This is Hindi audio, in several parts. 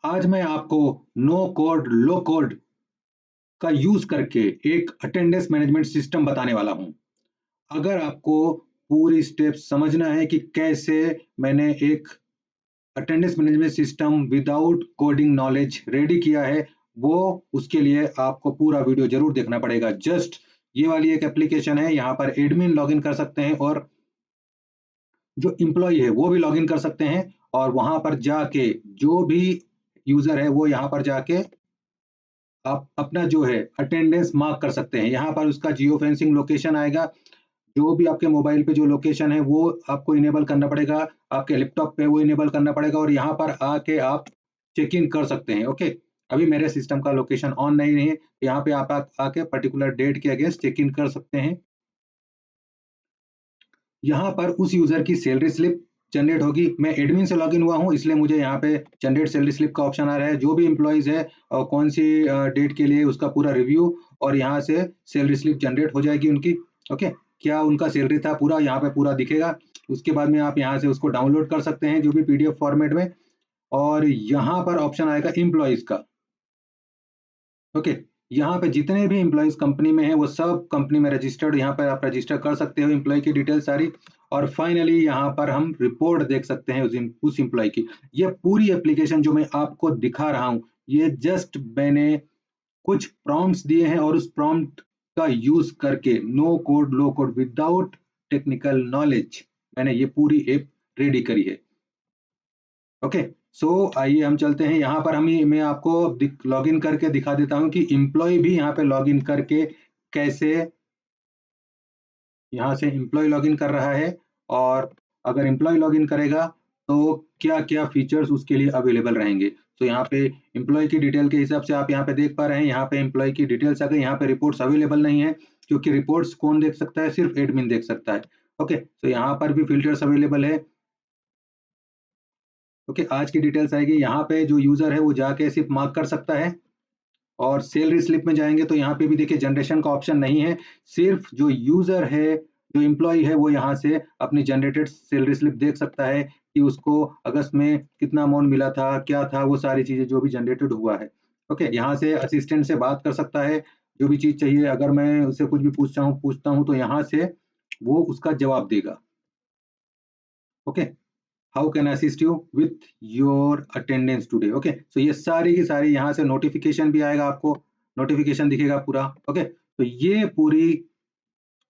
आज मैं आपको नो कोड लो कोड का यूज करके एक अटेंडेंस मैनेजमेंट सिस्टम बताने वाला हूं। अगर आपको पूरी स्टेप समझना है कि कैसे मैंने एक attendance management system without coding knowledge ready किया है, वो उसके लिए आपको पूरा वीडियो जरूर देखना पड़ेगा। जस्ट ये वाली एक एप्लीकेशन है, यहाँ पर एडमिन लॉगिन कर सकते हैं और जो एम्प्लॉय है वो भी लॉगिन कर सकते हैं, और वहां पर जाके जो भी यूजर है वो यहाँ पर जाके आप अपना जो है अटेंडेंस मार्क कर सकते हैं। यहाँ पर उसका जियो फेंसिंग लोकेशन आएगा, जो भी आपके मोबाइल पे जो लोकेशन है वो आपको इनेबल करना पड़ेगा, आपके लैपटॉप पे वो इनेबल करना पड़ेगा, और यहाँ पर आके आप चेक इन कर सकते हैं। ओके, अभी मेरे सिस्टम का लोकेशन ऑन नहीं है, यहाँ पे आप आके पर्टिकुलर डेट के अगेंस्ट चेक इन कर सकते हैं। यहाँ पर उस यूजर की सैलरी स्लिप जनरेट होगी। मैं एडमिन से लॉगिन हुआ हूँ, इसलिए मुझे यहाँ पे जनरेट सैलरी स्लिप का ऑप्शन आ रहा है। जो भी एम्प्लॉइज है और कौन सी डेट के लिए उसका पूरा रिव्यू, और यहाँ से सैलरी स्लिप जनरेट हो जाएगी उनकी। ओके, क्या उनका सैलरी था पूरा यहाँ पे पूरा दिखेगा। उसके बाद में आप यहाँ से उसको डाउनलोड कर सकते हैं जो भी पीडीएफ फॉर्मेट में, और यहाँ पर ऑप्शन आएगा एम्प्लॉइज का। ओके, यहाँ पे जितने भी एम्प्लॉइज कंपनी में है वो सब कंपनी में रजिस्टर्ड, यहाँ पर आप रजिस्टर कर सकते हो एम्प्लॉय की डिटेल सारी। और फाइनली यहाँ पर हम रिपोर्ट देख सकते हैं उस एम्प्लॉय की। ये पूरी एप्लीकेशन जो मैं आपको दिखा रहा हूँ, ये जस्ट मैंने कुछ प्रॉम्प्ट्स दिए हैं, और उस प्रॉम्प्ट का यूज करके नो कोड लो कोड विदाउट टेक्निकल नॉलेज मैंने ये पूरी ऐप रेडी करी है। ओके, सो आइए हम चलते हैं। यहाँ पर मैं आपको लॉगिन करके दिखा देता हूँ कि एम्प्लॉय भी यहाँ पे लॉगिन करके कैसे, यहाँ से एम्प्लॉय लॉगिन कर रहा है, और अगर एम्प्लॉय लॉगिन करेगा तो क्या क्या फीचर्स उसके लिए अवेलेबल रहेंगे। तो यहाँ पे एम्प्लॉय की डिटेल के हिसाब से आप यहाँ पे देख पा रहे हैं, यहाँ पे एम्प्लॉय की डिटेल्स आ गई। यहाँ पे रिपोर्ट्स अवेलेबल नहीं है, क्योंकि रिपोर्ट्स कौन देख सकता है, सिर्फ एडमिन देख सकता है। ओके, तो यहाँ पर भी फिल्टर्स अवेलेबल है। ओके, आज की डिटेल्स आएगी। यहाँ पे जो यूजर है वो जाके सिर्फ मार्क कर सकता है, और सैलरी स्लिप में जाएंगे तो यहाँ पे भी देखिए जनरेशन का ऑप्शन नहीं है। सिर्फ जो यूजर है, जो एम्प्लॉय है, वो यहाँ से अपनी जनरेटेड सैलरी स्लिप देख सकता है कि उसको अगस्त में कितना अमाउंट मिला था, क्या था, वो सारी चीजें जो भी जनरेटेड हुआ है। ओके, यहाँ से असिस्टेंट से बात कर सकता है, जो भी चीज चाहिए अगर मैं उससे कुछ भी पूछता हूँ तो यहाँ से वो उसका जवाब देगा। Okay, how can assist you with your attendance today. Okay, so ये सारी की सारी, यहाँ से नोटिफिकेशन भी आएगा, आपको नोटिफिकेशन दिखेगा पूरा। ओके, तो ये पूरी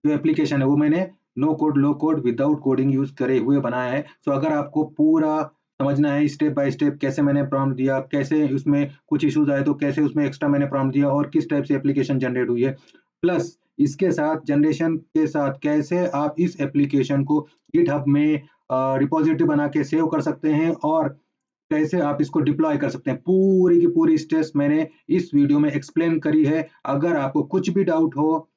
जो एप्लीकेशन है वो मैंने नो कोड लो कोड विदाउट कोडिंग यूज करे हुए बनाया है। सो अगर आपको पूरा समझना है स्टेप बाय स्टेप, कैसे मैंने प्रॉम्प्ट दिया, कैसे उसमें कुछ इश्यूज आए तो कैसे उसमें एक्स्ट्रा मैंने प्रॉम्प्ट दिया, और किस टाइप से एप्लीकेशन जनरेट हुई है, प्लस इसके साथ जनरेशन के साथ कैसे आप इस एप्लीकेशन को गिटहब में रिपोजिटरी बना के सेव कर सकते हैं, और कैसे आप इसको डिप्लॉय कर सकते हैं, पूरी की पूरी स्टेप्स मैंने इस वीडियो में एक्सप्लेन करी है। अगर आपको कुछ भी डाउट हो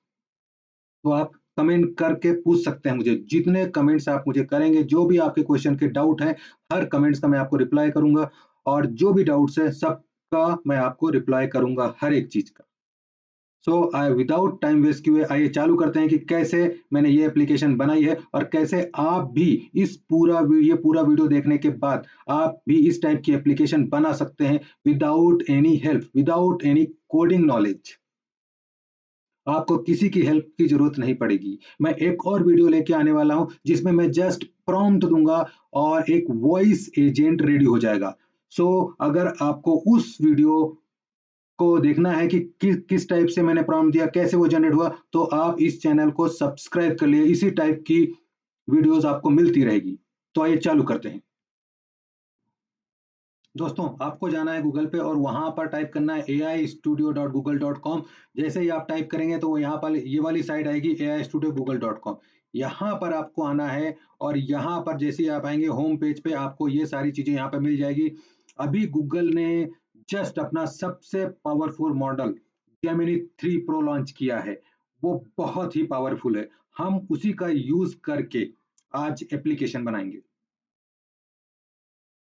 तो आप कमेंट करके पूछ सकते हैं मुझे। जितने कमेंट्स आप मुझे करेंगे, जो भी आपके क्वेश्चन के डाउट है, हर कमेंट्स का मैं आपको रिप्लाई करूंगा, और जो भी डाउट्स है सबका मैं आपको रिप्लाई करूंगा, हर एक चीज का। सो विदाउट टाइम वेस्ट किए आइए चालू करते हैं कि कैसे मैंने ये एप्लीकेशन बनाई है, और कैसे आप भी ये पूरा वीडियो देखने के बाद आप भी इस टाइप की एप्लीकेशन बना सकते हैं without any help, without any coding knowledge. आपको किसी की हेल्प की जरूरत नहीं पड़ेगी। मैं एक और वीडियो लेके आने वाला हूं जिसमें मैं जस्ट प्रॉम्प्ट दूंगा और एक वॉइस एजेंट रेडी हो जाएगा। सो अगर आपको उस वीडियो को देखना है कि किस टाइप से मैंने प्रॉम्प्ट दिया, कैसे वो जनरेट हुआ, तो आप इस चैनल को सब्सक्राइब कर लिए। इसी टाइप की वीडियोस आपको मिलती रहेगी। तो आइए चालू करते हैं। दोस्तों, आपको जाना है गूगल पे, और वहां पर टाइप करना है aistudio.google.com। जैसे ही आप टाइप करेंगे तो यहाँ पर ये वाली साइट आएगी aistudio.google.com। यहाँ पर आपको आना है, और यहाँ पर जैसे ही आप आएंगे होम पेज पे, आपको ये सारी चीजें यहाँ पे मिल जाएगी। अभी गूगल ने जस्ट अपना सबसे powerful model Gemini 3 pro launch किया है। वो बहुत ही पावरफुल है। हम उसी का यूज करके आज एप्लीकेशन बनाएंगे।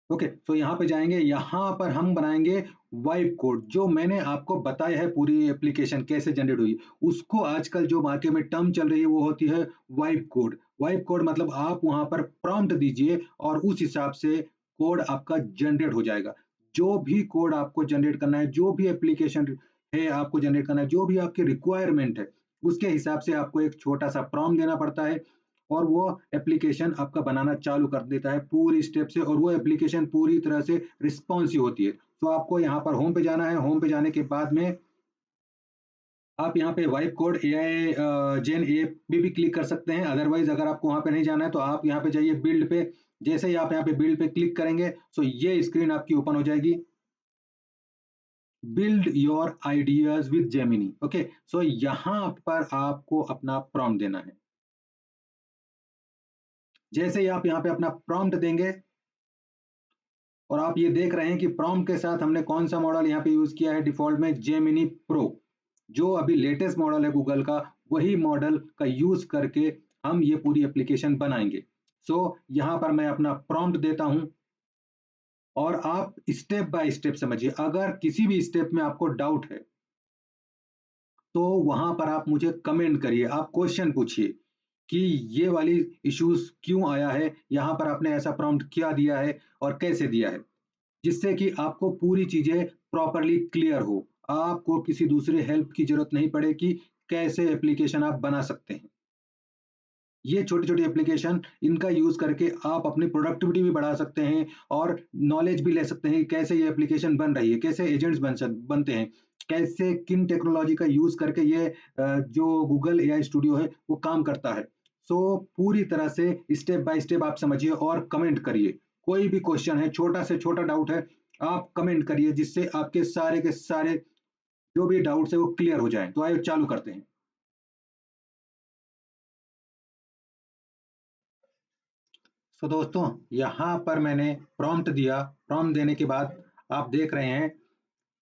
ओके, तो यहाँ पे जाएंगे, यहाँ पर हम बनाएंगे वाइप कोड। जो मैंने आपको बताया है पूरी एप्लीकेशन कैसे जनरेट हुई, उसको आजकल जो मार्केट में टर्म चल रही है वो होती है वाइप कोड। वाइप कोड मतलब आप वहां पर प्रॉम्प्ट दीजिए और उस हिसाब से कोड आपका जनरेट हो जाएगा। जो भी कोड आपको जनरेट करना है, जो भी एप्लीकेशन है आपको जनरेट करना है, जो भी आपकी रिक्वायरमेंट है, उसके हिसाब से आपको एक छोटा-सा प्रॉम्प्ट देना पड़ता है और वो एप्लीकेशन आपका बनाना चालू कर देता है पूरी स्टेप से और वो एप्लीकेशन पूरी तरह से रिस्पॉन्सिव होती है। तो आपको यहाँ पर होम पे जाना है, होम पे जाने के बाद में आप यहाँ पे वाइब कोड एआई जेन ऐप में भी क्लिक कर सकते हैं। अदरवाइज़ अगर आपको वहाँ पे नहीं जाना है तो आप यहाँ पे जाइए बिल्ड पे। जैसे ही आप यहाँ पे बिल्ड पे क्लिक करेंगे, सो ये स्क्रीन आपकी ओपन हो जाएगी। Build your ideas with Gemini. Okay, so यहाँ पर आपको अपना प्रॉम्प्ट देना है। जैसे ही आप यहाँ पे अपना प्रॉम्प्ट देंगे और आप ये देख रहे हैं कि प्रॉम्प्ट के साथ हमने कौन सा मॉडल यहाँ पे यूज़ किया है डिफ़ॉल्ट में जेमिनी प्रो। जो अभी लेटेस्ट मॉडल है गूगल का, वही मॉडल का यूज़ करके हम ये पूरी एप्लीकेशन बनाएँगे। सो यहाँ पर मैं अपना प्रॉम्प्ट देता हूँ और आप स्टेप बाय स्टेप समझिए। अगर किसी भी स्टेप में आपको डाउट है, तो वहाँ पर आप मुझे कमेंट करिए, आप क्वेश्चन पूछिए कि ये वाली इश्यूज़ क्यों आया है, यहाँ पर आपने ऐसा प्रॉम्प्ट क्या दिया है और कैसे दिया है? जिससे कि आपको पूरी चीज़ें प्रॉपर्ली क्लियर हो। आपको किसी दूसरे हेल्प की ज़रूरत नहीं पड़े कि कैसे एप्लीकेशन आप बना सकते हैं। ये छोटी-छोटी एप्लीकेशन इनका यूज़ करके आप अपनी प्रोडक्टिविटी भी बढ़ा सकते हैं और नॉलेज भी ले सकते हैं कि कैसे ये एप्लीकेशन बन रही है, कैसे एजेंट्स बनते हैं, कैसे किन टेक्नोलॉजी का यूज़ करके ये जो गूगल एआई स्टूडियो है वो काम करता है। सो पूरी तरह से स्टेप बाय स्टेप आप समझिए और कमेंट करिए। कोई भी क्वेश्चन है, छोटा से छोटा डाउट है, आप कमेंट करिए जिससे आपके सारे के सारे जो भी डाउट्स है वो क्लियर हो जाएँ। तो आइए चालू करते हैं। सो दोस्तों, यहाँ पर मैंने प्रॉम्प्ट दिया। प्रॉम्प्ट देने के बाद आप देख रहे हैं,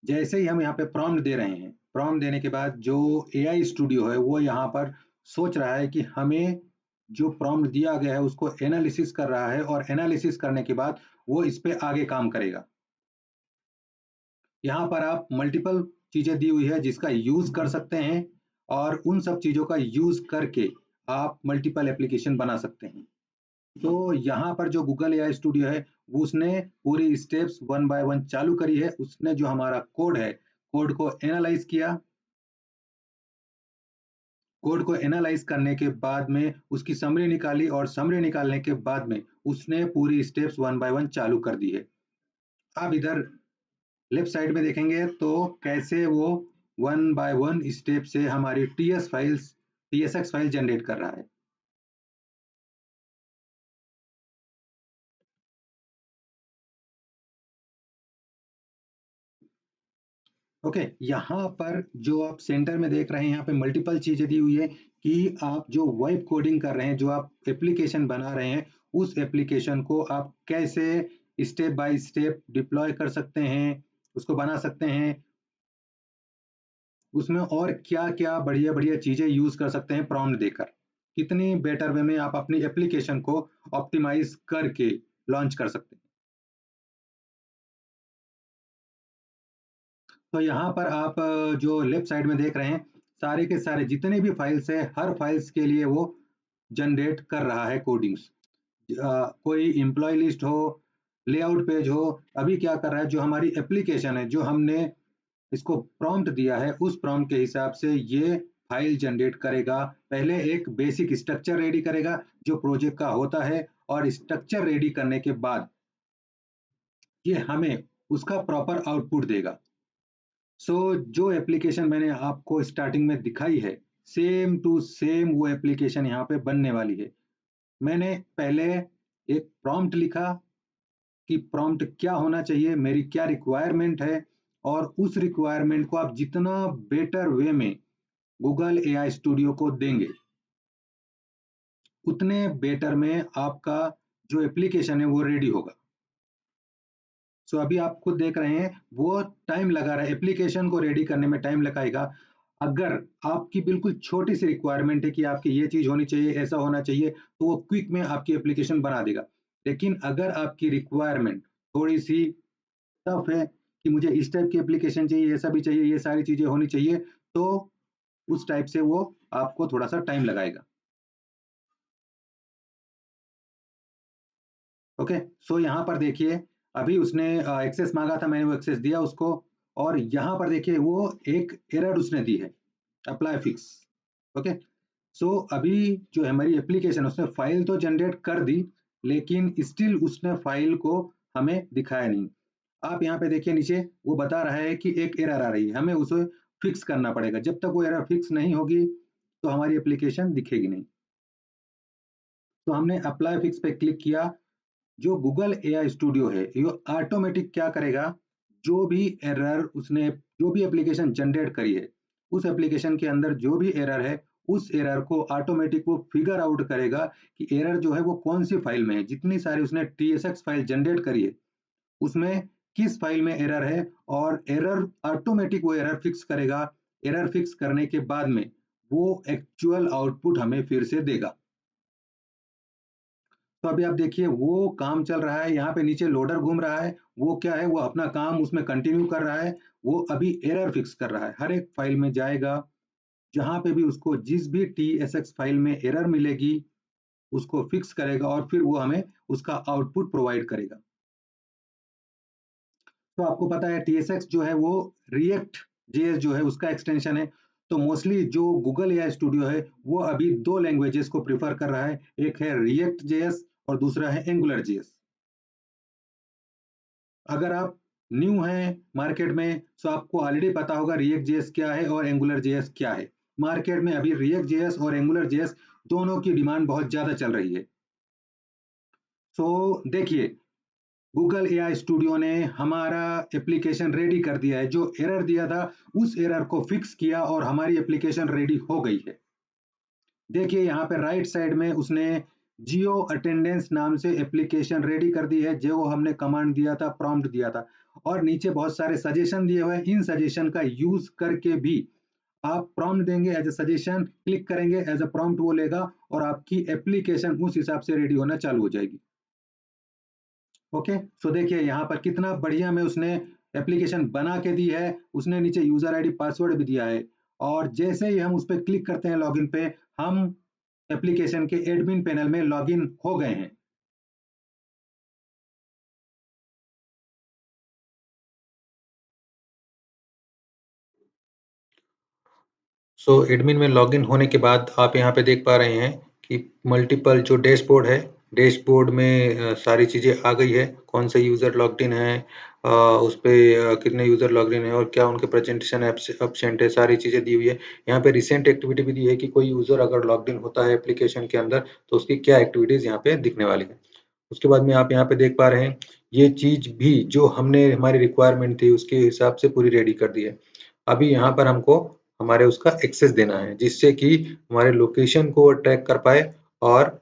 जैसे ही हम यहाँ पे प्रॉम्प्ट दे रहे हैं, प्रॉम्प्ट देने के बाद जो एआई स्टूडियो है वो यहाँ पर सोच रहा है कि हमें जो प्रॉम्प्ट दिया गया है उसको एनालिसिस कर रहा है और एनालिसिस करने के बाद वो इस पे आगे काम करेगा। यहाँ पर आप मल्टीपल चीज़ें दी हुई है जिसका यूज़ कर सकते हैं और उन सब चीज़ों का यूज़ करके आप मल्टीपल एप्लीकेशन बना सकते हैं। तो यहाँ पर जो गूगल एआई स्टूडियो है, उसने पूरी स्टेप्स वन बाय वन चालू करी है। उसने जो हमारा कोड है, कोड को एनालाइज़ किया, कोड को एनालाइज़ करने के बाद में उसकी समरी निकाली और समरी निकालने के बाद में उसने पूरी स्टेप्स वन बाय वन चालू कर दी है। आप इधर लेफ्ट साइड में देखेंगे तो कैसे वो वन बाय वन स्टेप से हमारी टीएसएक्स फाइल जनरेट कर रहा है। ओके, यहाँ पर जो आप सेंटर में देख रहे हैं, यहाँ पे मल्टीपल चीज़ें दी हुई है कि आप जो वेब कोडिंग कर रहे हैं, जो आप एप्लीकेशन बना रहे हैं, उस एप्लीकेशन को आप कैसे स्टेप बाय स्टेप डिप्लॉय कर सकते हैं, उसको बना सकते हैं। उसमें और क्या-क्या बढ़िया-बढ़िया चीज़ें यूज़ कर सकते हैं प्रॉम्प्ट देकर। कितनी बेटर वे में आप अपनी एप्लीकेशन को ऑप्टिमाइज़ करके लॉन्च कर सकते हैं। तो यहाँ पर आप जो लेफ्ट साइड में देख रहे हैं, सारे के सारे जितने भी फाइल्स हैं, हर फाइल्स के लिए वो जनरेट कर रहा है कोडिंग्स। कोई एम्प्लॉयी लिस्ट हो, लेआउट पेज हो, अभी क्या कर रहा है, जो हमारी एप्लीकेशन है, जो हमने इसको प्रॉम्प्ट दिया है, उस प्रॉम्प्ट के हिसाब से ये फाइल जनरेट करेगा। पहले एक बेसिक स्ट्रक्चर रेडी करेगा, जो प्रोजेक्ट का होता है और स्ट्रक्चर रेडी करने के बाद ये हमें उसका प्रॉपर आउटपुट देगा। सो जो एप्लीकेशन मैंने आपको स्टार्टिंग में दिखाई है, सेम टू सेम वो एप्लीकेशन यहाँ पे बनने वाली है। मैंने पहले एक प्रॉम्प्ट लिखा कि प्रॉम्प्ट क्या होना चाहिए, मेरी क्या रिक्वायरमेंट है और उस रिक्वायरमेंट को आप जितना बेटर वे में गूगल एआई स्टूडियो को देंगे, उतने बेटर में आपका जो एप्लीकेशन है वो रेडी होगा। सो अभी आप खुद देख रहे हैं वो टाइम लगा रहा है, एप्लीकेशन को रेडी करने में टाइम लगाएगा। अगर आपकी बिल्कुल छोटी सी रिक्वायरमेंट है कि आपकी ये चीज़ होनी चाहिए, ऐसा होना चाहिए, तो वो क्विक में आपकी एप्लीकेशन बना देगा। लेकिन अगर आपकी रिक्वायरमेंट थोड़ी-सी टफ है कि मुझे इस टाइप की एप्लीकेशन चाहिए, ऐसा भी चाहिए, ये सारी चीज़ें होनी चाहिए, तो उस टाइप से वो आपको थोड़ा-सा टाइम लगाएगा। ओके, सो यहाँ पर देखिए, अभी उसने एक्सेस मांगा था, मैंने वो एक्सेस दिया उसको, और यहाँ पर देखिए वो एक एरर उसने दी है, अप्लाई फिक्स। ओके, सो अभी जो हमारी एप्लीकेशन उसने फाइल तो जनरेट कर दी, लेकिन स्टिल उसने फाइल को हमें दिखाया नहीं। आप यहाँ पे देखिए नीचे वो बता रहा है कि एक एरर आ रही है, हमें उसे फिक्स करना पड़ेगा। जब तक वो एरर फिक्स नहीं होगी तो हमारी एप्लीकेशन दिखेगी नहीं। तो हमने अप्लाई फिक्स पे क्लिक किया। जो गूगल एआई स्टूडियो है ये ऑटोमेटिक क्या करेगा, जो भी एरर उसने, जो भी एप्लीकेशन जनरेट करी है, उस एप्लीकेशन के अंदर जो भी एरर है, उस एरर को ऑटोमेटिक वो फिगर आउट करेगा कि एरर जो है वो कौन सी फाइल में है। जितनी सारी उसने TSX फाइल जनरेट करी है उसमें किस फाइल में एरर है, और एरर ऑटोमेटिक वो एरर फिक्स करेगा। एरर फिक्स करने के बाद में वो एक्चुअल आउटपुट हमें फिर से देगा। तो अभी आप देखिए वो काम चल रहा है, यहाँ पे नीचे लोडर घूम रहा है, वो क्या है, वो अपना काम उसमें कंटिन्यू कर रहा है। वो अभी एरर फिक्स कर रहा है, हर एक फाइल में जाएगा, जहां पे भी उसको जिस भी TSX फाइल में एरर मिलेगी उसको फिक्स करेगा, और फिर वो हमें उसका आउटपुट प्रोवाइड करेगा। तो आपको पता है TSX जो है वो रिएक्ट JS जो है उसका एक्सटेंशन है। तो मोस्टली जो गूगल एआई स्टूडियो है वो अभी दो लैंग्वेजेस को प्रीफर कर रहा है, एक है रिएक्ट JS और दूसरा है एंगुलर JS। अगर आप न्यू हैं मार्केट में तो आपको ऑलरेडी पता होगा रिएक्ट जेएस क्या है और एंगुलर जेएस क्या है। मार्केट में अभी रिएक्ट जेएस और एंगुलर जेएस दोनों की डिमांड बहुत ज्यादा चल रही है। सो देखिए गूगल एआई स्टूडियो ने हमारा एप्लीकेशन रेडी कर दिया है। जो एरर दिया था उस एरर को फिक्स किया और हमारी एप्लीकेशन रेडी हो गई है। देखिए यहाँ पे राइट साइड में उसने जियो अटेंडेंस नाम से एप्लीकेशन रेडी कर दी है, जो हमने कमांड दिया था, प्रॉम्प्ट दिया था। और नीचे बहुत सारे सजेशन दिए हुए हैं। इन सजेशन का यूज करके भी आप प्रॉम्प्ट देंगे एज ए सजेशन, क्लिक करेंगे एज ए प्रॉम्प्ट वो लेगा, और आपकी एप्लीकेशन उस हिसाब से रेडी होना चालू हो जाएगी। ओके, सो देखिए यहाँ पर कितना बढ़िया में उसने एप्लीकेशन बना के दी है। उसने नीचे यूजर आईडी पासवर्ड भी दिया है, और जैसे ही हम उस पर क्लिक करते हैं लॉगिन पे, हम एप्लीकेशन के एडमिन पैनल में लॉगिन हो गए हैं। सो एडमिन में लॉगिन होने के बाद आप यहाँ पे देख पा रहे हैं कि मल्टीपल जो डैशबोर्ड है, डैशबोर्ड में सारी चीज़ें आ गई है, कौन से यूज़र लॉग्ड इन है, उस पे कितने यूज़र लॉग्ड इन है और क्या उनके प्रेजेंटेशन एब्सेंट है, सारी चीज़ें दी हुई है। यहाँ पे रिसेंट एक्टिविटी भी दी है कि कोई यूज़र अगर लॉग्ड इन होता है एप्लीकेशन के अंदर तो उसकी क्या एक्टिविटीज़ यहाँ पे दिखने वाली है। उसके बाद में आप यहाँ पे देख पा रहे हैं ये चीज़ भी जो हमने हमारी रिक्वायरमेंट थी उसके हिसाब से पूरी रेडी कर दी है। अभी यहाँ पर हमको हमारे उसका एक्सेस देना है जिससे कि हमारे लोकेशन को ट्रैक कर पाए, और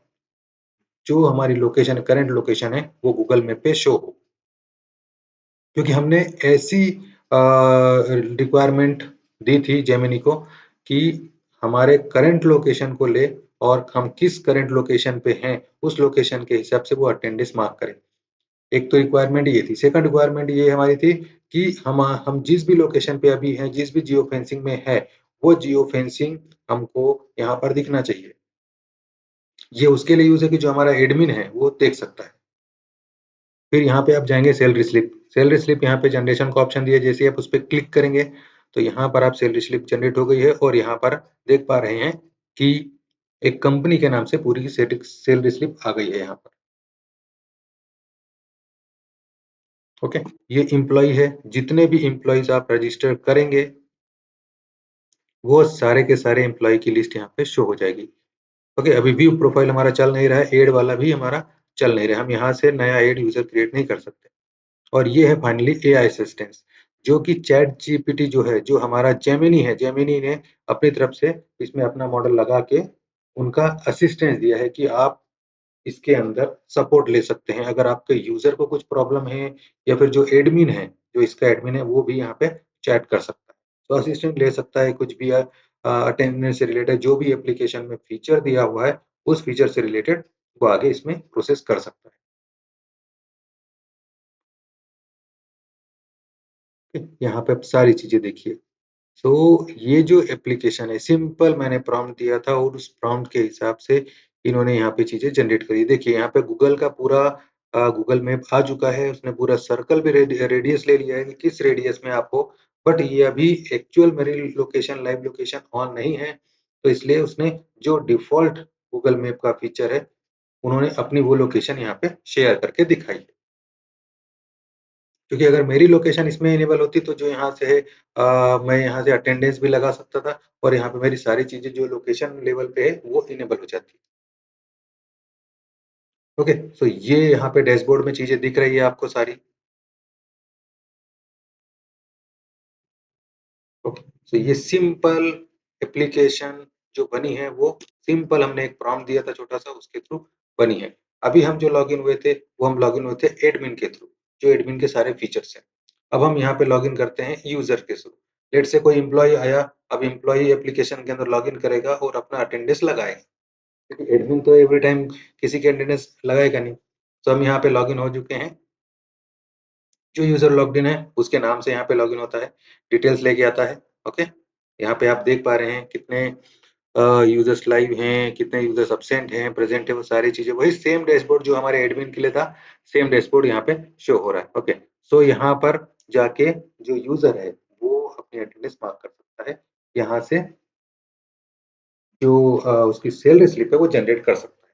जो हमारी लोकेशन करंट लोकेशन है वो गूगल मैप पे शो हो। क्योंकि हमने ऐसी रिक्वायरमेंट दी थी जेमिनी को कि हमारे करंट लोकेशन को ले और हम किस करंट लोकेशन पे हैं उस लोकेशन के हिसाब से वो अटेंडेंस मार्क करे। एक तो रिक्वायरमेंट ये थी। सेकंड रिक्वायरमेंट ये हमारी थी कि हम जिस भी लोकेशन पे अभी हैं, जिस भी जियो फेंसिंग में है, वो जियो फेंसिंग हमको यहाँ पर दिखना चाहिए। ये उसके लिए यूज है कि जो हमारा एडमिन है वो देख सकता है। फिर यहाँ पे आप जाएंगे सैलरी स्लिप। सैलरी स्लिप यहाँ पे जनरेशन का ऑप्शन दिया है। जैसे आप उस पर क्लिक करेंगे तो यहाँ पर आप सैलरी स्लिप जनरेट हो गई है, और यहाँ पर देख पा रहे हैं कि एक कंपनी के नाम से पूरी सैलरी स्लिप आ गई है यहाँ पर। ओके, ये एम्प्लॉय है। जितने भी एम्प्लॉयज आप रजिस्टर करेंगे वो सारे के सारे एम्प्लॉय की लिस्ट यहाँ पे शो हो जाएगी। ओके, अभी व्यू प्रोफाइल हमारा चल नहीं रहा है, एड वाला भी हमारा चल नहीं रहा है। हम यहाँ से नया एड यूजर क्रिएट नहीं कर सकते। और ये है फाइनली एआई असिस्टेंस, जो कि चैट जीपीटी जो है, जो हमारा जेमिनी है, जेमिनी ने अपनी तरफ से इसमें अपना मॉडल लगा के उनका असिस्टेंस दिया है कि आप इसके अंदर सपोर्ट ले सकते हैं। अगर आपके यूजर को कुछ प्रॉब्लम है या फिर जो एडमिन है, जो इसका एडमिन है वो भी यहाँ पे चैट कर सकता है। तो असिस्टेंट ले सकता है कुछ भी अटेंडेंस से रिलेटेड जो भी एप्लीकेशन में फीचर दिया हुआ है उस फीचर से रिलेटेड वो आगे इसमें प्रोसेस कर सकता है। यहाँ पे आप सारी चीजें देखिए। तो ये जो एप्लीकेशन है सिंपल, मैंने प्रॉम्प्ट दिया था और उस प्रॉम्प्ट के हिसाब से इन्होंने यहाँ पे चीजें जनरेट करी। देखिए यहाँ पे गूगल का पूरा गूगल मैप आ चुका है, उसने पूरा सर्कल भी रेडियस ले लिया है कि किस रेडियस में आपको, बट ये अभी एक्चुअल मेरी लोकेशन, लाइव लोकेशन ऑन नहीं है, तो इसलिए उसने जो डिफ़ॉल्ट गूगल मैप का फीचर है, उन्होंने अपनी वो लोकेशन यहाँ पे शेयर करके दिखाई है। क्योंकि अगर मेरी लोकेशन इसमें इनेबल होती तो जो यहाँ से है मैं यहाँ से अटेंडेंस भी लगा सकता था और यहाँ पे मेरी सारी चीज़ें जो लोकेशन लेवल पे है, वो इनेबल हो जाती। ओके, सो ये यहाँ पे डैशबोर्ड में चीज़ें दिख रही है आपको सारी। ओके, सो ये सिंपल एप्लीकेशन जो बनी है वो सिंपल, हमने एक प्रॉम्प्ट दिया था छोटा सा, उसके थ्रू बनी है। अभी हम जो लॉगिन हुए थे वो हम लॉगिन हुए थे एडमिन के थ्रू, जो एडमिन के सारे फीचर्स हैं। अब हम यहाँ पे लॉगिन करते हैं यूजर के थ्रू। लेट से कोई एम्प्लॉय आया, अब एम्प्लॉय एप्लीकेशन के अंदर लॉगिन करेगा और अपना अटेंडेंस लगाएगा, क्योंकि एडमिन तो एवरी टाइम किसी के अटेंडेंस लगाएगा नहीं। तो हम यहाँ पे लॉगिन हो चुके हैं। जो यूजर लॉग्ड इन है उसके नाम से यहाँ पे लॉगिन होता है, डिटेल्स लेके आता है। ओके, यहाँ पे आप देख पा रहे हैं कितने यूजर्स लाइव हैं, कितने यूजर्स अब्सेंट हैं, प्रेजेंट है, वो सारी चीजें वही सेम डैशबोर्ड जो हमारे एडमिन के लिए था, सेम डैशबोर्ड यहाँ पे शो हो रहा है। ओके, सो यहाँ पर जाके जो यूजर है वो अपनी अटेंडेंस मार्क कर सकता है, यहाँ से जो उसकी सैलरी स्लिप है वो जनरेट कर सकता है।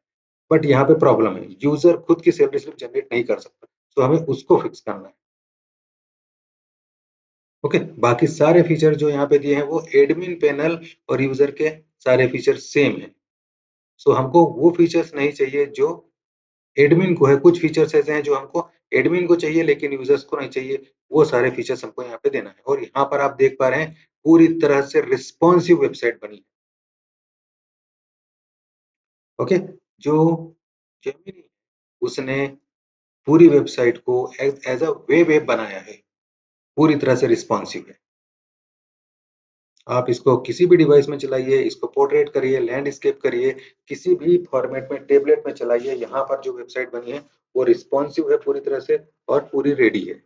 बट यहाँ पे प्रॉब्लम है, यूजर खुद की सैलरी स्लिप जनरेट नहीं कर सकता, तो हमें उसको फिक्स करना है। ओके, बाकी सारे फीचर जो यहाँ पे दिए हैं वो एडमिन पैनल और यूजर के सारे फीचर सेम है। सो हमको वो फीचर्स नहीं चाहिए जो एडमिन को है। कुछ फीचर्स ऐसे हैं जो हमको एडमिन को चाहिए लेकिन यूजर्स को नहीं चाहिए, वो सारे फीचर्स हमको यहाँ पे देना है। और यहाँ पर आप देख पा रहे हैं पूरी तरह से रिस्पॉन्सिव वेबसाइट बनी है। ओके, जो जेमिनी उसने पूरी वेबसाइट को एज अ वेब ऐप बनाया है, पूरी तरह से रिस्पॉन्सिव है। आप इसको किसी भी डिवाइस में चलाइए, इसको पोर्ट्रेट करिए, लैंडस्केप करिए, किसी भी फॉर्मेट में, टेबलेट में चलाइए, यहाँ पर जो वेबसाइट बनी है वो रिस्पॉन्सिव है पूरी तरह से और पूरी रेडी है।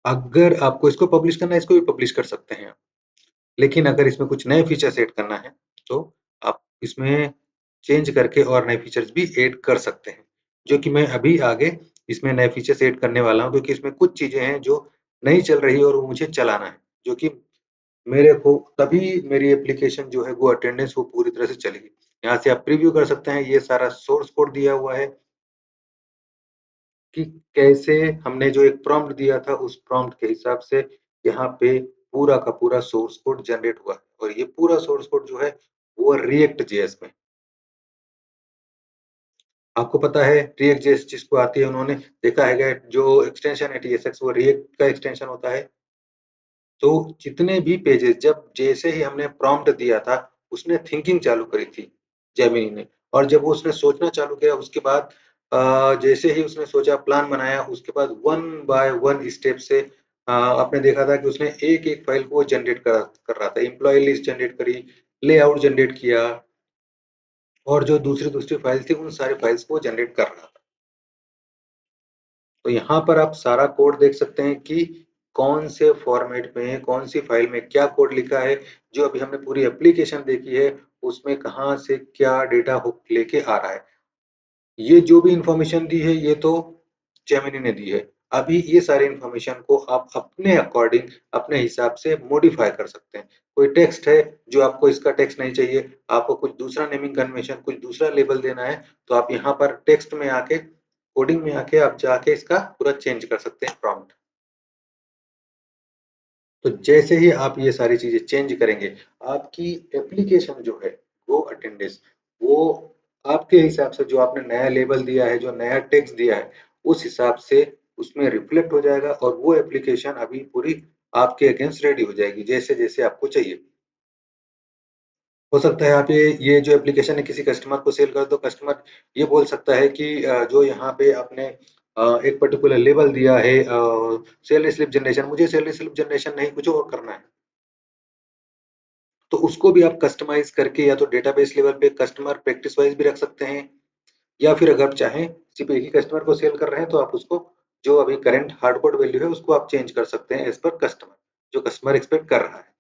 अगर आपको इसको पब्लिश करना है, इसको भी पब्लिश कर सकते हैं आप। लेकिन अगर इसमें कुछ नए फीचर्स ऐड करना है तो आप इसमें चेंज करके और नए फीचर्स भी ऐड कर सकते हैं, जो कि मैं अभी आगे इसमें नए फीचर्स ऐड करने वाला हूँ, क्योंकि इसमें कुछ चीजें हैं जो नहीं चल रही और वो मुझे चलाना है, जो कि मेरे को तभी मेरी एप्लीकेशन जो है वो अटेंडेंस वो पूरी तरह से चलेगी। यहाँ से आप प्रीव्यू कर सकते हैं, ये सारा सोर्स कोड दिया हुआ है कि कैसे हमने जो एक प्रॉम्प्ट दिया था उस प्रॉम्प्ट के हिसाब से यहाँ पे पूरा का पूरा सोर्स कोड जनरेट हुआ है। और ये पूरा सोर्स कोड जो है वो रिएक्ट जेएस में। आपको पता है रिएक्ट जेएस जिसको आती है, उन्होंने देखा है जो एक्सटेंशन है टीएसएक्स वो रिएक्ट का एक्सटेंशन होता है। तो जितने भी पेजेस, जब जैसे ही हमने प्रॉम्प्ट दिया था उसने थिंकिंग चालू करी थी जेमिनी ने। और जब वो उसने सोचना चालू किया उसके बाद जैसे ही उसने सोचा, प्लान बनाया, उसके बाद वन बाय वन स्टेप से आपने देखा था कि उसने एक एक फाइल को जनरेट कर रहा था। एम्प्लॉय लिस्ट जनरेट करी, लेआउट जनरेट किया, और जो दूसरी दूसरी फाइल थी उन सारी फाइल्स को जनरेट कर रहा था। तो यहाँ पर आप सारा कोड देख सकते हैं कि कौन से फॉर्मेट में, कौन सी फाइल में क्या कोड लिखा है। जो अभी हमने पूरी एप्लीकेशन देखी है उसमें कहाँ से क्या डेटा लेके आ रहा है। ये जो भी इंफॉर्मेशन दी है ये तो जेमिनी ने दी है। अभी ये सारी इंफॉर्मेशन को आप अपने अकॉर्डिंग, अपने हिसाब से मॉडिफाई कर सकते हैं। कोई टेक्स्ट है जो आपको इसका टेक्स्ट नहीं चाहिए, आपको कुछ दूसरा नेमिंग कन्वेंशन, कुछ दूसरा लेबल देना है, तो आप यहाँ पर टेक्स्ट में आके, कोडिंग में आके आप जाके इसका पूरा चेंज कर सकते हैं प्रॉम्प्ट। तो जैसे ही आप ये सारी चीजें चेंज करेंगे, आपकी एप्लीकेशन जो है वो अटेंडेंस, वो आपके हिसाब से जो आपने नया लेबल दिया है, जो नया टेक्स्ट दिया है, उस हिसाब से उसमें रिफ्लेक्ट हो जाएगा और वो एप्लीकेशन अभी पूरी आपके अगेंस्ट रेडी हो जाएगी, जैसे जैसे आपको चाहिए। हो सकता है आप ये जो एप्लीकेशन है किसी कस्टमर को सेल कर दो, कस्टमर ये बोल सकता है कि जो यहाँ पे आपने एक पर्टिकुलर लेबल दिया है सैलरी स्लिप जनरेशन, मुझे सैलरी स्लिप जनरेशन नहीं, कुछ और करना है। तो उसको भी आप कस्टमाइज करके या तो डेटाबेस लेवल पे कस्टमर प्रैक्टिस वाइज भी रख सकते हैं, या फिर अगर आप चाहें सिर्फ एक ही कस्टमर को सेल कर रहे हैं तो आप उसको जो अभी करंट हार्डकोड वैल्यू है उसको आप चेंज कर सकते हैं एज पर कस्टमर, जो कस्टमर एक्सपेक्ट कर रहा है।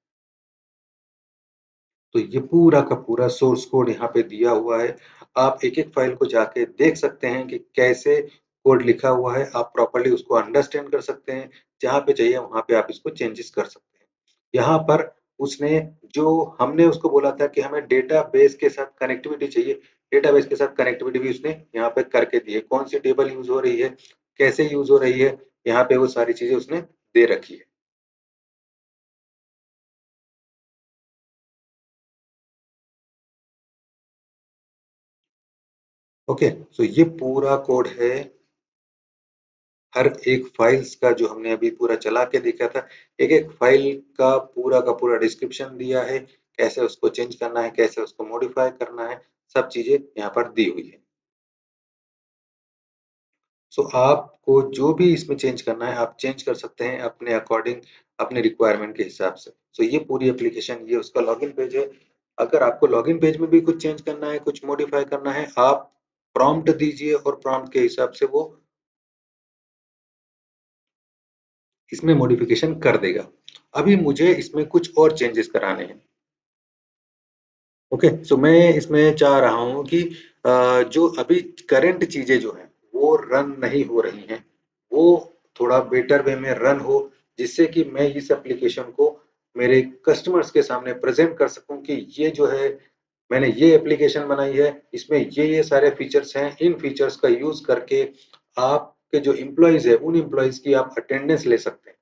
तो ये पूरा का पूरा सोर्स कोड यहाँ पे दिया हुआ है। आप एक-एक फाइल को जाके देख सकते हैं कि कैसे कोड लिखा हुआ है। आप प्रॉपर्ली उसको अंडरस्टैंड कर सकते हैं। जहाँ पे चाहिए वहाँ पे आप इसको चेंजेस कर सकते हैं। यहाँ पर उसने जो हमने उसको बोला था कि हमें डेटाबेस के साथ कनेक्टिविटी चाहिए, डेटाबेस के साथ कनेक्टिविटी भी उसने यहाँ पे करके दी है। कौन सी टेबल यूज़ हो रही है, कैसे यूज़ हो रही है, यहाँ पे वो सारी चीज़ें उसने दे रखी है। ओके, तो ये पूरा कोड है हर एक फाइल्स का जो हमने अभी पूरा चला के देखा था। एक-एक फाइल का पूरा डिस्क्रिप्शन दिया है, कैसे उसको चेंज करना है, कैसे उसको मॉडिफाई करना है, सब चीज़ें यहाँ पर दी हुई है। सो आपको जो भी इसमें चेंज करना है, आप चेंज कर सकते हैं अपने अकॉर्डिंग, अपने रिक्वायरमेंट के हिसाब से। सो ये पूरी एप्लीकेशन, ये उसका लॉगिन पेज है। अगर आपको लॉगिन पेज में भी कुछ चेंज करना है, कुछ मॉडिफाई करना है, आप प्रॉम्प्ट दीजिए और प्रॉम्प्ट के हिसाब से वो इसमें मॉडिफिकेशन कर देगा। अभी मुझे इसमें कुछ और चेंजेस कराने हैं। ओके, सो मैं इसमें चाह रहा हूँ कि जो अभी करंट चीजें जो हैं वो रन नहीं हो रही हैं, वो थोड़ा बेटर वे में रन हो, जिससे कि मैं इस एप्लीकेशन को मेरे कस्टमर्स के सामने प्रेजेंट कर सकूं कि ये जो है, मैंने ये एप्लीकेशन बनाई है, इसमें ये सारे फीचर्स हैं, इन फीचर्स का यूज करके आपके जो एम्प्लॉयज है उन एम्प्लॉयज की आप अटेंडेंस ले सकते हैं।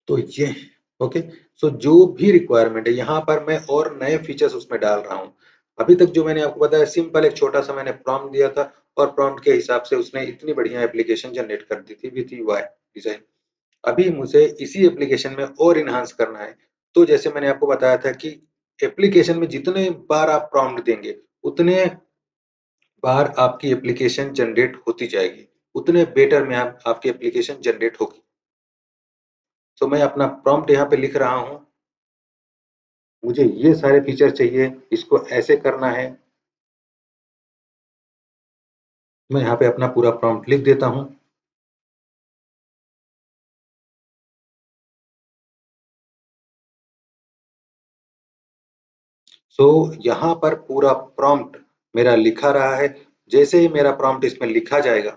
तो ये ओके, सो जो भी रिक्वायरमेंट है यहाँ पर मैं और नए फीचर्स उसमें डाल रहा हूँ। अभी तक जो मैंने आपको बताया सिंपल एक छोटा सा मैंने प्रॉम्प्ट दिया था और प्रॉम्प्ट के हिसाब से उसने इतनी बढ़िया एप्लीकेशन जनरेट कर दी थी विथ यूआई डिजाइन। अभी मुझे इसी एप्लीकेशन में और इनहांस करना है। तो जैसे मैंने आपको बताया था कि एप्लीकेशन में जितने बार आप प्रॉम्प्ट देंगे उतने बार आपकी एप्लीकेशन जनरेट होती जाएगी, उतने बेटर में आपकी एप्लीकेशन जनरेट होगी। तो मैं अपना प्रॉम्प्ट यहाँ पे लिख रहा हूँ, मुझे ये सारे फीचर चाहिए, इसको ऐसे करना है। मैं यहाँ पे अपना पूरा प्रॉम्प्ट लिख देता हूँ। सो यहाँ पर पूरा प्रॉम्प्ट मेरा लिखा रहा है। जैसे ही मेरा प्रॉम्प्ट इसमें लिखा जाएगा,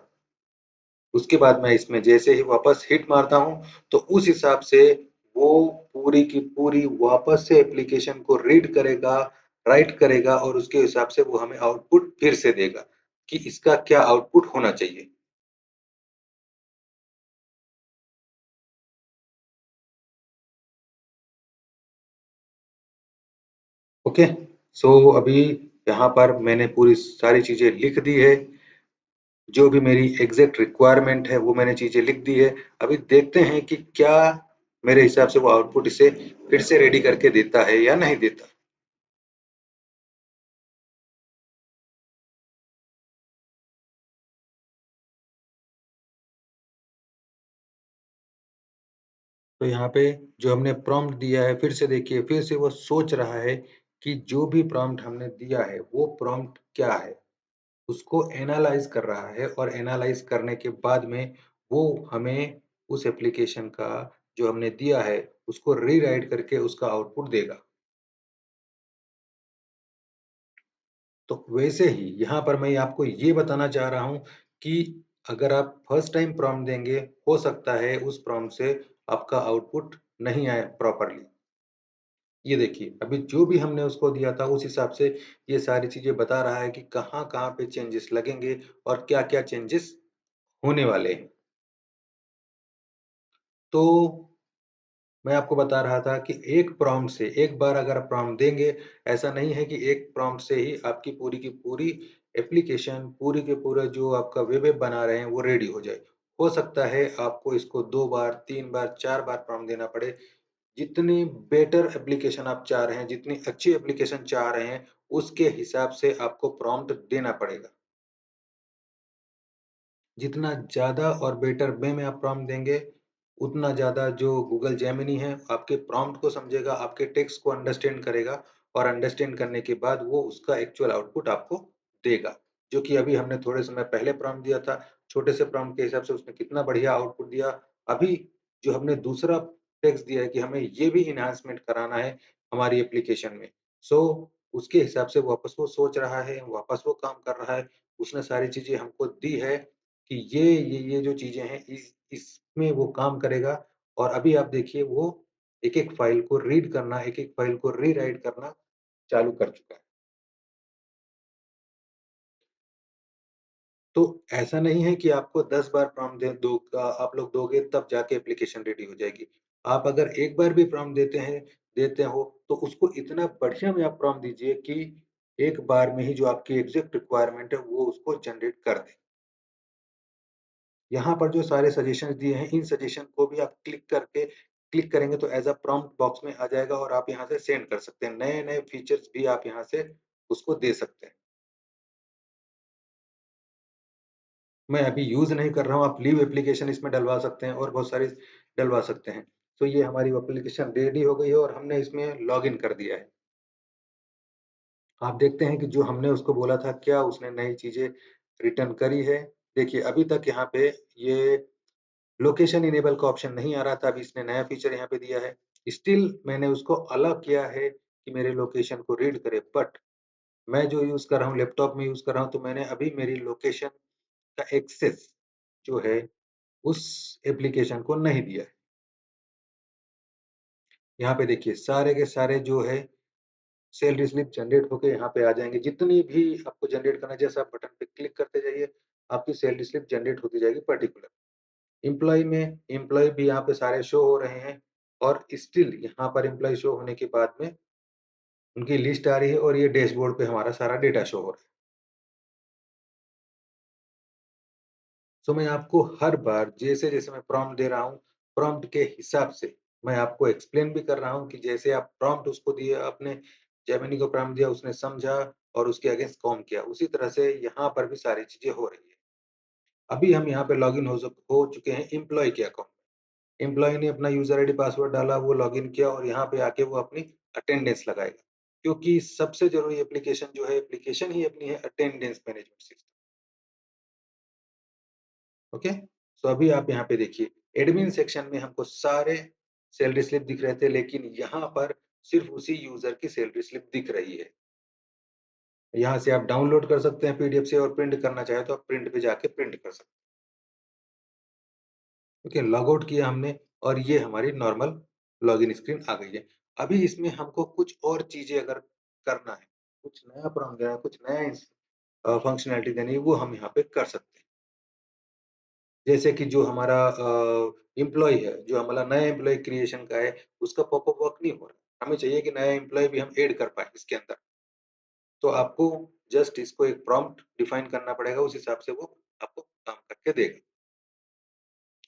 उसके बाद मैं इसमें जैसे ही वापस हिट मारता हूँ, तो उस हिसाब से वो पूरी की पूरी वापस से एप्लीकेशन को रीड करेगा, राइट करेगा और उसके हिसाब से वो हमें आउटपुट फिर से देगा कि इसका क्या आउटपुट होना चाहिए। ओके, सो अभी यहाँ पर मैंने पूरी सारी चीजें लिख दी है। जो भी मेरी एग्जैक्ट रिक्वायरमेंट है वो मैंने चीजें लिख दी है। अभी देखते हैं कि क्या मेरे हिसाब से वो आउटपुट इसे फिर से रेडी करके देता है या नहीं देता। तो यहाँ पे जो हमने प्रॉम्प्ट दिया है, फिर से देखिए, फिर से वो सोच रहा है कि जो भी प्रॉम्प्ट हमने दिया है वो प्रॉम्प्ट क्या है, उसको एनालाइज कर रहा है और एनालाइज करने के बाद में वो हमें उस एप्लीकेशन का जो हमने दिया है उसको रीराइट करके उसका आउटपुट देगा। तो वैसे ही यहाँ पर मैं आपको ये बताना चाह रहा हूँ कि अगर आप फर्स्ट टाइम प्रॉम्प्ट देंगे, हो सकता है उस प्रॉम्प्ट से आपका आउटपुट नहीं आए प्रॉपरली। ये देखिए, अभी जो भी हमने उसको दिया था उस हिसाब से ये सारी चीजें बता रहा है कि कहाँ-कहाँ पे चेंजेस लगेंगे और क्या-क्या चेंजेस होने वाले हैं। तो मैं आपको बता रहा था कि एक प्रॉम्प्ट से एक बार अगर आप प्रॉम्प्ट देंगे, ऐसा नहीं है कि एक प्रॉम्प्ट से ही आपकी पूरी की पूरी एप्लीकेशन, पूरी के पूरा जो आपका वेब ऐप बना रहे हैं वो रेडी हो जाए। हो सकता है आपको इसको 2 बार, 3 बार, 4 बार प्रॉम्प्ट देना पड़े। जितनी बेटर एप्लीकेशन आप चाह रहे हैं, जितनी अच्छी एप्लीकेशन चाह रहे हैं, उसके हिसाब से आपको प्रॉम्प्ट देना पड़ेगा। जितना ज़्यादा और बेटर वे में आप प्रॉम्प्ट देंगे, उतना ज़्यादा जो गूगल जेमिनी है, आपके प्रॉम्प्ट को समझेगा, आपके टेक्स्ट को अंडरस्टैंड करेगा और अंडरस्टैंड करने के बाद वो उसका एक्चुअल आउटपुट आपको देगा। जो कि अभी हमने थोड़े समय पहले प्रॉम्प्ट दिया था, छोटे से प्रॉम्प्ट के हिसाब से उसने कितना बढ़िया आउटपुट दिया। अभी जो हमने दूसरा टेक्स्ट दिया है कि हमें ये भी एनहांसमेंट कराना है हमारी एप्लीकेशन में। सो उसके हिसाब से वापस वो सोच रहा है, वापस वो काम कर रहा है। उसने सारी चीज़ें हमको दी है कि ये जो चीज़ें हैं इसमें वो काम करेगा और अभी आप देखिए वो एक-एक फ़ाइल को रीड करना, एक-एक फ़ाइल को रीराइट करना चालू कर चुका है। तो ऐसा नहीं है कि आपको 10 बार प्रॉम्प्ट दे दो आप लोग दोगे तब जाके एप्लीकेशन रेडी हो जाएगी। आप अगर एक बार भी प्रॉम्प्ट देते हो, तो उसको इतना बढ़िया में आप प्रॉम्प्ट दीजिए कि एक बार में ही जो आपकी एग्ज़ैक्ट रिक्वायरमेंट है, वो उसको जनरेट कर दे। यहाँ पर जो सारे सजेशंस दिए हैं, इन सजेशन को भी आप क्लिक करेंगे तो एज़ अ प्रॉम्प्ट बॉक्स में आ जाएगा और आप यहाँ से सेंड कर सकते हैं। नए-नए फीचर्स भी आप यहाँ से उसको दे सकते हैं। मैं अभी यूज़ नहीं कर रहा हूँ, आप लीव एप्लीकेशन इसमें डलवा सकते हैं और बहुत सारी डलवा सकते हैं। तो ये हमारी एप्लीकेशन रेडी हो गई है और हमने इसमें लॉगिन कर दिया है। आप देखते हैं कि जो हमने उसको बोला था, क्या उसने नई चीज़ें रिटर्न करी है। देखिए, अभी तक यहाँ पे ये लोकेशन इनेबल का ऑप्शन नहीं आ रहा था, अभी इसने नया फीचर यहाँ पे दिया है। स्टिल मैंने उसको अलाउ किया है कि मेरे लोकेशन को रीड करे, बट मैं जो यूज़ कर रहा हूँ, लैपटॉप में यूज़ कर रहा हूँ, तो मैंने अभी मेरी लोकेशन का एक्सेस जो है उस एप्लीकेशन को नहीं दिया है। यहाँ पे देखिए सारे के सारे जो है सैलरी स्लिप जनरेट होके यहाँ पे आ जाएँगे। जितनी भी आपको जनरेट करना है, जैसे आप बटन पे क्लिक करते जाइए, आपकी सैलरी स्लिप जनरेट होती जाएगी पर्टिकुलर। एम्प्लॉयी में एम्प्लॉयी भी यहाँ पे सारे शो हो रहे हैं और स्टिल यहाँ पर एम्प्लॉयी शो होने के बाद में उनकी लिस्ट आ रही है और ये डैशबोर्ड पे हमारा सारा डेटा शो हो रहा है। सो मैं आपको हर बार जैसे-जैसे मैं प्रॉम्प्ट दे रहा हूँ, प्रॉम्प्ट के हिसाब से मैं आपको एक्सप्लेन भी कर रहा हूँ कि जैसे आप प्रॉम्प्ट उसको दिए, आपने जेमिनी को प्रॉम्प्ट दिया, उसने समझा और उसके अगेंस्ट काम किया। उसी तरह से यहाँ पर भी सारी चीज़ें हो रही हैं। अभी हम यहाँ पे लॉगिन हो चुके हैं एम्प्लॉयी के अकाउंट में। एम्प्लॉयी ने अपना यूज़र आईडी पासवर्ड डाला, वो लॉगिन किया और यहाँ पे आके वो अपनी अटेंडेंस लगाएगा। क्योंकि सबसे ज़रूरी एप्लीकेशन जो है, एप्लीकेशन ही अपनी है अटेंडेंस मैनेजमेंट सिस्टम। ओके? सो अभी आप यहाँ पे देखिए, एडमिन सेक्शन में हमको सारे सैलरी स्लिप दिख रहे थे, लेकिन यहाँ पर सिर्फ़ उसी यूज़र की सैलरी स्लिप दिख रही है। यहाँ से आप डाउनलोड कर सकते हैं पीडीएफ से और प्रिंट करना चाहें तो आप प्रिंट पे जाके प्रिंट कर सकते हैं। ओके, लॉग आउट किया हमने और ये हमारी नॉर्मल लॉगिन स्क्रीन आ गई है। अभी इसमें हमको कुछ और चीज़ें अगर करना है, कुछ नया प्रॉम्प्ट देना है, कुछ नया फंक्शनैलिटी देनी है, वो हम यहाँ पे कर सकते हैं। जैसे कि जो हमारा एम्प्लॉयी है, जो हमारा नया एम्प्लॉयी क्रिएशन का है, उसका पॉपअप वर्क नहीं हो रहा। हमें चाहिए कि नया एम्प्लॉयी भी हम ऐड कर पाएँ इसके अंदर। तो आपको जस्ट इसको एक प्रॉम्प्ट डिफाइन करना पड़ेगा, उस हिसाब से वो आपको काम करके देगा।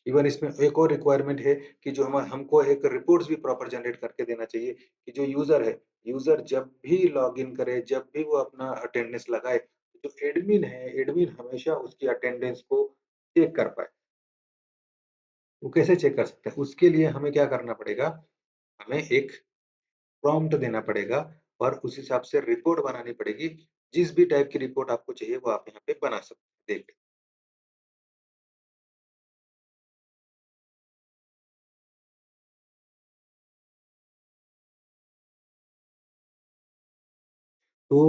इवन इसमें एक और रिक्वायरमेंट है कि जो हमको एक रिपोर्ट्स भी प्रॉपर जनरेट करके देना चाहिए कि जो यूज़र है, यूज़र जब भी लॉगिन करे, जब भी वो अपना अटेंडेंस लगाए, जो एडमिन है, एडमिन हमेशा उसकी अटेंडेंस को चेक कर पाए। वो कैसे चेक कर सकता है? उसके लिए हमें क्या करना पड़ेगा? हमें एक प्रॉम्प्ट देना पड़ेगा और उस हिसाब से रिपोर्ट बनानी पड़ेगी। जिस भी टाइप की रिपोर्ट आपको चाहिए, वो आप यहाँ पे बना सकते हैं। देख तो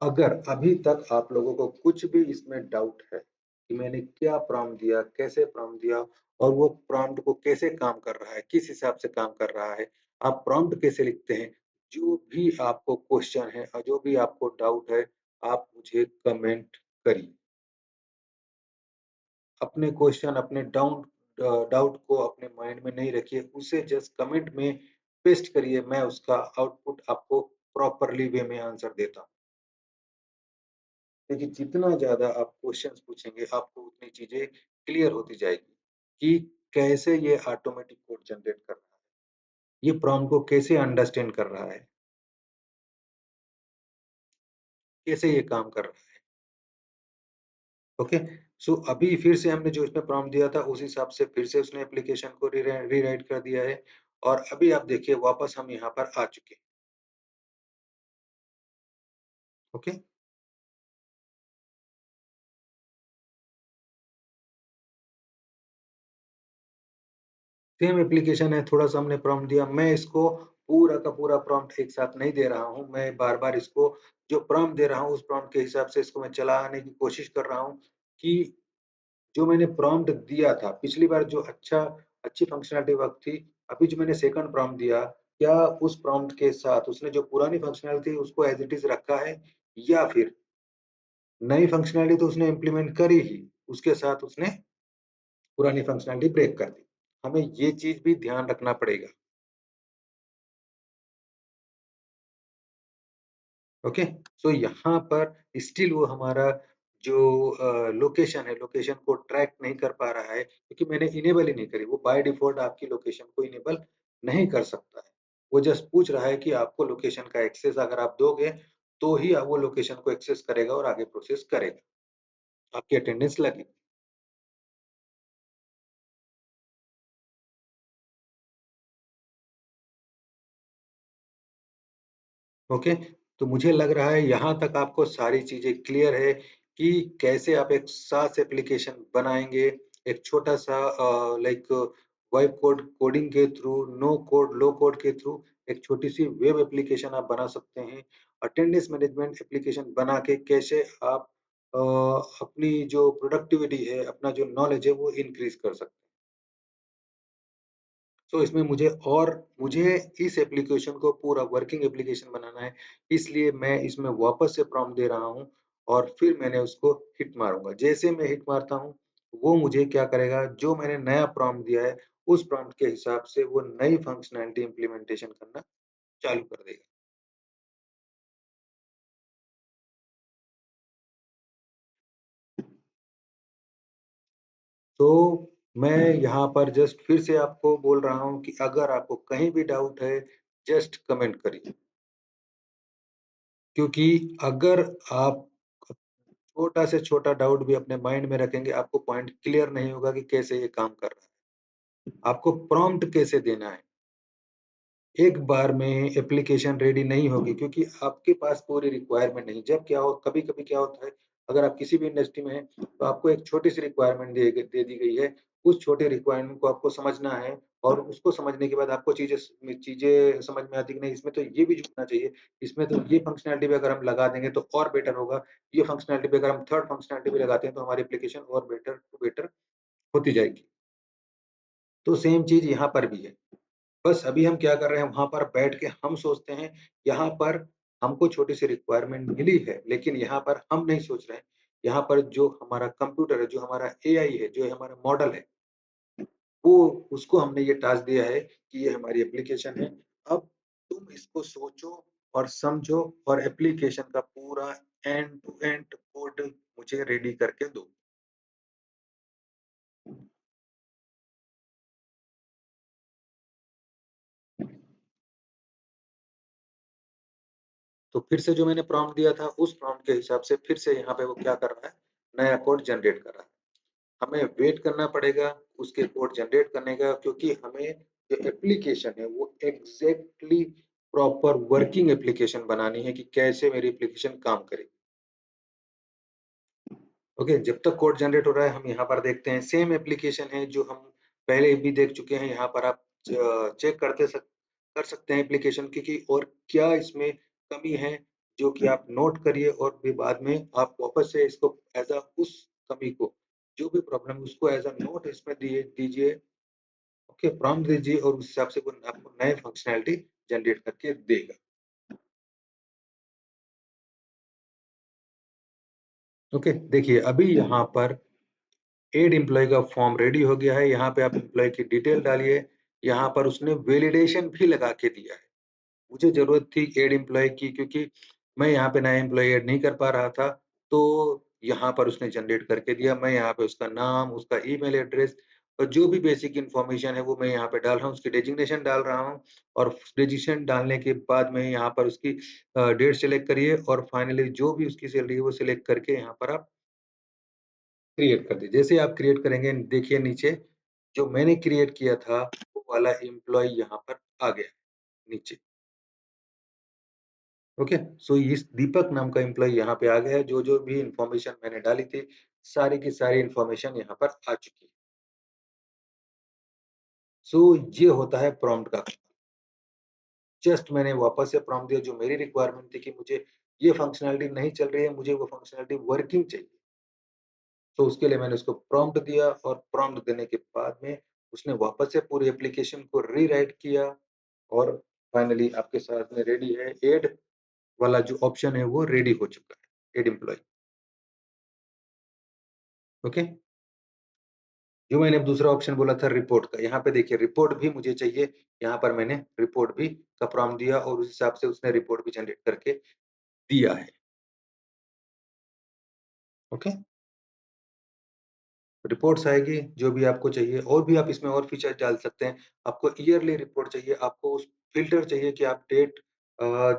अगर अभी तक आप लोगों को कुछ भी इसमें डाउट है कि मैंने क्या प्रॉम्प्ट दिया, कैसे प्रॉम्प्ट दिया और वो प्रॉम्प्ट को कैसे काम कर रहा है, किस हिसाब से काम कर रहा है, आप प्रॉम्प्ट कैसे लिखते हैं, जो भी आपको क्वेश्चन है और जो भी आपको डाउट है, आप मुझे कमेंट करिए। अपने क्वेश्चन, अपने डाउट को अपने माइंड में नहीं रखिए, उसे जस्ट कमेंट में पेस्ट करिए, मैं उसका आउटपुट आपको प्रॉपरली वे में आंसर देता हूँ। देखिए, जितना ज़्यादा आप क्वेश्चंस पूछेंगे, आपको उतनी चीज़ें क्लियर होती जाएगी कि कैसे ये ऑटोमेटिक कोड जनरेट कर रहा है, ये प्रॉम्प्ट को कैसे अंडरस्टैंड कर रहा है, कैसे ये काम कर रहा है। ओके, सो अभी फिर से हमने जो इसमें प्रॉम्प्ट दिया था, उस हिसाब से फिर से उसने एप्लीकेशन को रीराइट कर दिया है और अभी आप देखिए वापस हम यहाँ पर आ चुके हैं। ओके, सेम एप्लीकेशन है, थोड़ा-सा हमने प्रॉम्प्ट दिया। मैं इसको पूरा का पूरा प्रॉम्प्ट एक साथ नहीं दे रहा हूँ, मैं बार-बार इसको जो प्रॉम्प्ट दे रहा हूँ, उस प्रॉम्प्ट के हिसाब से इसको मैं चलाने की कोशिश कर रहा हूँ कि जो मैंने प्रॉम्प्ट दिया था, पिछली बार जो अच्छी फंक्शनैलिटी वर्क थी, अभी जो मैंने सेकंड प्रॉम्प्ट दिया, क्या उस प्रॉम्प्ट के साथ उसने जो पुरानी फंक्शनैलिटी थी, उसको एज़ इट इज़ रखा है या फिर नई फंक्शनैलिटी तो उसने इम्प्लीमेंट करी ही, उसके साथ उसने पुरानी फंक्शनैलिटी ब्रेक कर दी। हमें ये चीज़ भी ध्यान रखना पड़ेगा। ओके, सो यहाँ पर स्टिल वो हमारा जो लोकेशन है, लोकेशन को ट्रैक नहीं कर पा रहा है क्योंकि मैंने इनेबल ही नहीं करी। वो बाय डिफ़ॉल्ट आपकी लोकेशन को इनेबल नहीं कर सकता है। वो जस्ट पूछ रहा है कि आपको लोकेशन का एक्सेस अगर आप दोगे, तो ही वो लोकेशन को एक्सेस करेगा और आगे प्रोसेस करेगा। आपकी अटेंडेंस लगेगी। ओके, तो मुझे लग रहा है यहाँ तक आपको सारी चीज़ें क्लियर है कि कैसे आप एक SaaS एप्लीकेशन बनाएँगे, एक छोटा-सा लाइक वाइब कोडिंग के थ्रू, नो कोड, लो कोड के थ्रू एक छोटी-सी वेब एप्लीकेशन आप बना सकते हैं। अटेंडेंस मैनेजमेंट एप्लीकेशन बना के कैसे आप अपनी जो प्रोडक्टिविटी है, अपना जो नॉलेज है, वो इंक्रीज़ कर सकते हैं। सो इसमें मुझे इस एप्लीकेशन को पूरा वर्किंग एप्लीकेशन बनाना है, इसलिए मैं इसमें वापस से प्रॉम्प्ट दे रहा हूँ और फिर मैंने उसको हिट मारूँगा। जैसे मैं हिट मारता हूँ, वो मुझे क्या करेगा, जो मैंने नया प्रॉम्प्ट दिया है, उस प्रॉम्प्ट के हिसाब से वो नई फंक्शनैलिटी इम्प्लीमेंटेशन करना चालू कर देगा। तो मैं यहाँ पर जस्ट फिर से आपको बोल रहा हूँ कि अगर आपको कहीं भी डाउट है, जस्ट कमेंट करिए। क्योंकि अगर आप छोटा से छोटा डाउट भी अपने माइंड में रखेंगे, आपको पॉइंट क्लियर नहीं होगा कि कैसे ये काम कर रहा है। आपको प्रॉम्प्ट कैसे देना है। एक बार में एप्लीकेशन रेडी नहीं होगी क्योंकि आपके पास पूरी रिक्वायरमेंट नहीं। जब क्या हो कभी-कभी क्या होता है, अगर आप किसी भी इंडस्ट्री में हैं, तो आपको एक छोटी-सी रिक्वायरमेंट दे दी गई है। उस छोटे रिक्वायरमेंट को आपको समझना है और उसको समझने के बाद आपको चीज़ें समझ में आती है कि नहीं इसमें तो ये भी जुड़ना चाहिए, इसमें तो ये फंक्शनैलिटी भी अगर हम लगा देंगे तो और बेटर होगा। ये फंक्शनैलिटी भी अगर हम थर्ड फंक्शनैलिटी भी लगाते हैं तो हमारी एप्लीकेशन और बेटर टू बेटर होती जाएगी। तो सेम चीज़ यहाँ पर भी है। बस अभी हम क्या कर रहे हैं, वहाँ पर बैठ के हम सोचते हैं, यहाँ पर हमको छोटी-सी रिक्वायरमेंट मिली है, लेकिन यहाँ पर हम नहीं सोच रहे हैं। यहाँ पर जो हमारा कंप्यूटर है, जो हमारा एआई है, जो हमारा मॉडल है, वो उसको हमने ये टास्क दिया है कि ये हमारी एप्लीकेशन है। अब तुम इसको सोचो और समझो और एप्लीकेशन का पूरा एंड टू एंड कोड मुझे रेडी करके दो। तो फिर से जो मैंने प्रॉम्प्ट दिया था, उस प्रॉम्प्ट के हिसाब से फिर से यहाँ पे वो क्या कर रहा है, नया कोड जनरेट कर रहा है। हमें वेट करना पड़ेगा उसके कोड जनरेट करने का क्योंकि हमें जो एप्लीकेशन है वो एग्ज़ैक्टली प्रॉपर वर्किंग एप्लीकेशन बनानी है कि कैसे मेरी एप्लीकेशन काम करे। ओके, जब तक कोड जनरेट हो रहा है हम यहाँ पर देखते हैं सेम एप्लीकेशन है जो हम पहले भी देख चुके हैं। यहाँ पर आप चेक कर सकते हैं एप्लीकेशन की कि और क्या इसमें कमी है जो कि आप नोट करिए और फिर बाद में आप वापस से इसको एज़ अ उस कमी को जो भी प्रॉब्लम है उसको एज़ अ नोट इसमें दिए दीजिए। ओके, प्रॉम्प्ट दीजिए और उस हिसाब से वो आपको नए फंक्शनैलिटी जनरेट करके देगा। ओके, देखिए अभी यहाँ पर ऐड एम्प्लॉयी का फॉर्म रेडी हो गया है। यहाँ पे आप एम्प्लॉयी की डिटेल डालिए। यहाँ पर उसने वैलिडेशन भी लगा के दिया है। मुझे ज़रूरत थी ऐड एम्प्लॉयी की क्योंकि मैं यहाँ पे नया एम्प्लॉयी ऐड नहीं कर पा रहा था। तो यहाँ पर उसने जनरेट करके दिया। मैं यहाँ पे उसका नाम, उसका ईमेल एड्रेस और जो भी बेसिक इन्फॉर्मेशन है वो मैं यहाँ पे डाल रहा हूँ। उसकी डेजिग्नेशन डाल रहा हूँ और डेजिग्नेशन डालने के बाद में यहाँ पर उसकी डेट सेलेक्ट करिए और फाइनली जो भी उसकी सैलरी है वो सिलेक्ट करके यहाँ पर आप क्रिएट कर दीजिए। जैसे आप क्रिएट करेंगे देखिए नीचे जो मैंने क्रिएट किया था वो वाला एम्प्लॉयी यहाँ पर आ गया नीचे। ओके, सो इस दीपक नाम का एम्प्लॉयी यहाँ पे आ गया है। जो भी इन्फॉर्मेशन मैंने डाली थी, सारी की सारी इन्फॉर्मेशन यहाँ पर आ चुकी है। सो ये होता है प्रॉम्प्ट का। जस्ट मैंने वापस से प्रॉम्प्ट दिया, जो मेरी रिक्वायरमेंट थी कि मुझे ये फंक्शनैलिटी नहीं चल रही है, मुझे वो फंक्शनैलिटी वर्किंग चाहिए। तो उसके लिए मैंने उसको प्रॉम्प्ट दिया और प्रॉम्प्ट देने के बाद में उसने वापस से पूरी एप्लीकेशन को रीराइट किया और फाइनली आपके साथ में रेडी है, ऐड वाला जो ऑप्शन है वो रेडी हो चुका है, ऐड एम्प्लॉयी। ओके। जो मैंने अब दूसरा ऑप्शन बोला था रिपोर्ट का, यहाँ पे देखिए रिपोर्ट भी मुझे चाहिए। यहाँ पर मैंने रिपोर्ट भी का प्रॉम्प्ट दिया और उस हिसाब से उसने रिपोर्ट भी जनरेट करके दिया है। ओके। रिपोर्ट्स आएगी जो भी आपको चाहिए, और भी आप इसमें और फीचर डाल सकते हैं। आपको ईयरली रिपोर्ट चाहिए, आपको उस फ़िल्टर चाहिए कि आप डेट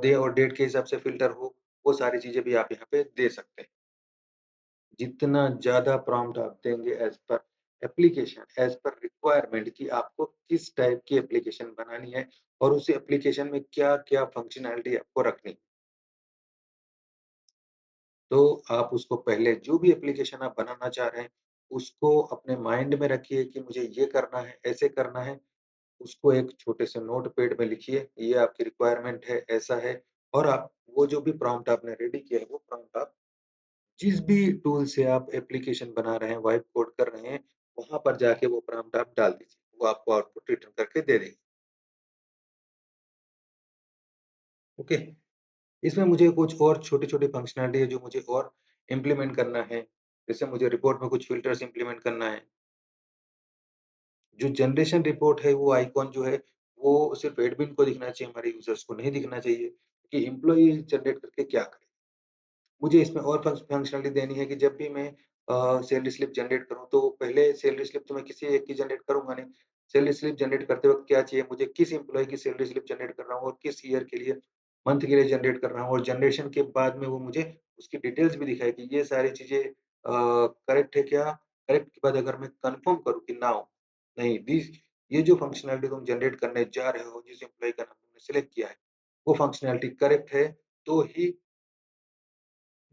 दें और डेट के हिसाब से फ़िल्टर हो, वो सारी चीज़ें भी आप यहाँ पे दे सकते हैं। जितना ज़्यादा प्रॉम्प्ट आप देंगे as per application, as per requirement कि आपको किस टाइप की एप्लीकेशन बनानी है और उस एप्लीकेशन में क्या-क्या फंक्शनैलिटी आपको रखनी है। तो आप उसको पहले जो भी एप्लीकेशन आप बनाना चाह रहे हैं, उसको अपने माइंड में रखिए कि मुझे ये करना है, ऐसे करना है। उसको एक छोटे से नोटपैड में लिखिए, ये आपकी रिक्वायरमेंट है, ऐसा है, और आप वो जो भी प्रॉम्प्ट आपने रेडी किया है, वो प्रॉम्प्ट आप जिस भी टूल से आप एप्लीकेशन बना रहे हैं, वाइब कोड कर रहे हैं, वहाँ पर जाके वो प्रॉम्प्ट आप डाल दीजिए। वो आपको आउटपुट रिटर्न करके दे देगी। ओके? इसमें मुझे कुछ और छोटी-छोटी फंक्शनैलिटी है जो मुझे और इम्प्लीमेंट करना है। जैसे मुझे रिपोर्ट में कुछ फ़िल्टर्स इम्प्लीमेंट करना है। जो जनरेशन रिपोर्ट है, वो आइकॉन जो है, वो सिर्फ़ एडमिन को दिखना चाहिए, हमारे यूज़र्स को नहीं दिखना चाहिए कि एम्प्लॉयी जनरेट करके क्या करे। मुझे इसमें और फंक्शनैलिटी देनी है कि जब भी मैं सैलरी स्लिप जनरेट करूँ, तो पहले सैलरी स्लिप तो मैं किसी एक की जनरेट करूँगा नहीं। सैलरी स्लिप जनरेट करते वक़्त क्या चाहिए, मुझे किस एम्प्लॉयी की सैलरी स्लिप जनरेट कर रहा हूँ और किस ईयर के लिए, मंथ के लिए जनरेट कर रहा हूँ, और जनरेशन के बाद में वो मुझे उसकी डिटेल्स भी दिखाए कि ये सारी चीज़ें करेक्ट है क्या? करेक्ट के बाद अगर मैं कन्फर्म करूँ कि नाउ नहीं, दिस ये जो फंक्शनैलिटी तुम जनरेट करने जा रहे हो, जिस एम्प्लॉयी का नाम तुमने सेलेक्ट किया है, वो फंक्शनैलिटी करेक्ट है, तो ही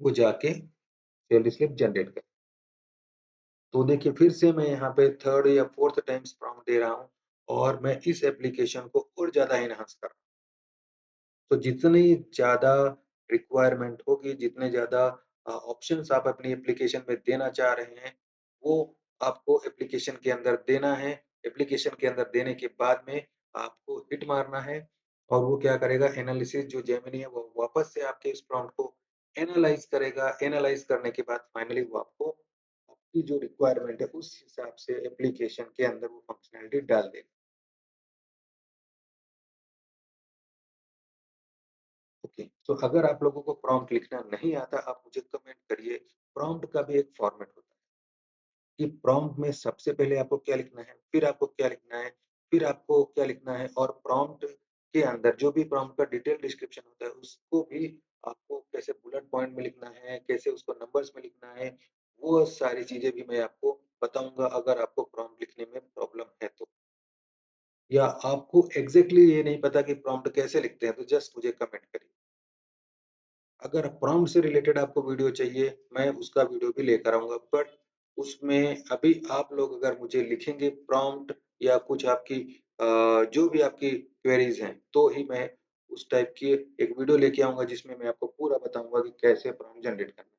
वो जाके सैलरी स्लिप जनरेट करें। तो देखिए फिर से मैं यहाँ पे 3rd या 4th टाइम्स प्रॉम्प्ट दे रहा हूँ और मैं इस एप्लीकेशन को और ज़्यादा एनहांस कर रहा हूँ। तो जितनी ज़्यादा रिक्वायरमेंट होगी, जितने ज़्यादा ऑप्शंस आप अपनी एप्लीकेशन में देना चाह रहे हैं, वो आपको एप्लीकेशन के अंदर देना है। एप्लीकेशन के अंदर देने के बाद में आपको हिट मारना है और वो क्या करेगा, एनालिसिस जो जेमिनी है, वो वापस से आपके इस प्रॉम्प्ट को एनालाइज़ करेगा। एनालाइज़ करने के बाद फाइनली वो आपको आपकी जो रिक्वायरमेंट है, उस हिसाब से एप्लीकेशन के अंदर वो फंक्शनैलिटी डाल देगा। ओके, तो अगर आप लोगों को प्रॉम्प्ट लिखना नहीं आता, आप मुझे कमेंट करिए। प्रॉम्प्ट का भी एक फॉर्मेट होता है कि प्रॉम्प्ट में सबसे पहले आपको क्या लिखना है, फिर आपको क्या लिखना है, फिर आपको क्या लिखना है, और प्रॉम्प्ट के अंदर जो भी प्रॉम्प्ट का डिटेल डिस्क्रिप्शन होता है, उसको भी आपको कैसे बुलेट पॉइंट में लिखना है, कैसे उसको नंबर्स में लिखना है, वो सारी चीज़ें भी मैं आपको बताऊँगा अगर आपको प्रॉम्प्ट लिखने में प्रॉब्लम है तो। या आपको एग्ज़ैक्टली ये नहीं पता कि प्रॉम्प्ट कैसे लिखते हैं, तो जस्ट मुझे कमेंट करिए। अगर प्रॉम्प्ट से रिलेटेड आपको वीडियो चाहिए, मैं उसका वीडियो भी लेकर आऊँगा, बट उसमें अभी आप लोग अगर मुझे लिखेंगे प्रॉम्प्ट या कुछ आपकी जो भी आपकी क्वेरीज़ हैं, तो ही मैं उस टाइप की एक वीडियो लेके आऊँगा जिसमें मैं आपको पूरा बताऊँगा कि कैसे प्रॉम्प्ट जनरेट करना है।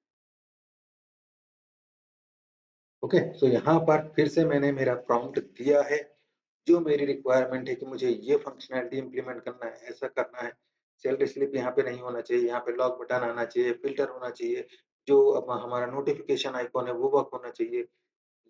ओके, सो यहाँ पर फिर से मैंने मेरा प्रॉम्प्ट दिया है। जो मेरी रिक्वायरमेंट है कि मुझे ये फंक्शनैलिटी इम्प्लीमेंट करना है, ऐसा करना है। सैलरी स्लिप यहाँ पे नहीं होना चाहिए, यहाँ पे लॉक बटन आना चाहिए, फ़िल्टर होना चाहिए, जो अब हमारा नोटिफ़िकेशन आइकॉन है वो वर्क होना चाहिए।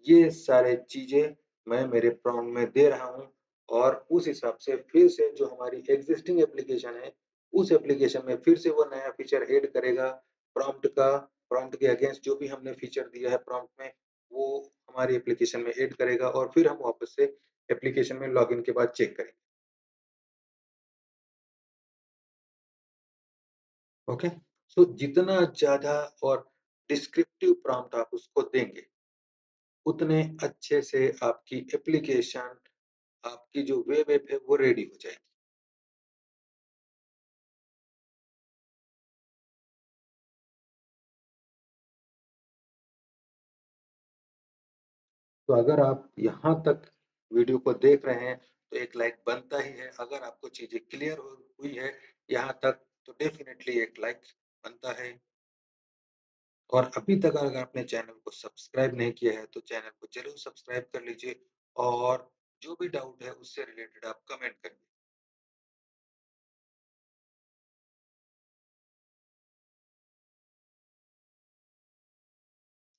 ये सारे चीज़ें मैं मेरे प्रॉम्प्ट में दे रहा हूँ और उस हिसाब से फिर से जो हमारी एक्जिस्टिंग एप्लीकेशन है, उस एप्लीकेशन में फिर से वो नया फीचर ऐड करेगा प्रॉम्प्ट का। प्रॉम्प्ट के अगेंस्ट जो भी हमने फीचर दिया है प्रॉम्प्ट में, वो हमारी एप्लीकेशन में ऐड करेगा और फिर हम वापस से एप्लीकेशन में लॉगिन के बाद चेक करेंगे। ओके? सो जितना ज़्यादा और डिस्क्रिप्टिव प्रॉम्प्ट आप उसको देंगे, उतने अच्छे से आपकी एप्लीकेशन, आपकी जो वेब ऐप है वो रेडी हो जाएगी। तो अगर आप यहाँ तक वीडियो को देख रहे हैं, तो एक लाइक बनता ही है। अगर आपको चीजें क्लियर हुई है यहाँ तक तो डेफिनेटली एक लाइक बनता है। और अभी तक अगर आपने चैनल को सब्सक्राइब नहीं किया है तो चैनल को जरूर सब्सक्राइब कर लीजिए और जो भी डाउट है उससे रिलेटेड आप कमेंट करिए।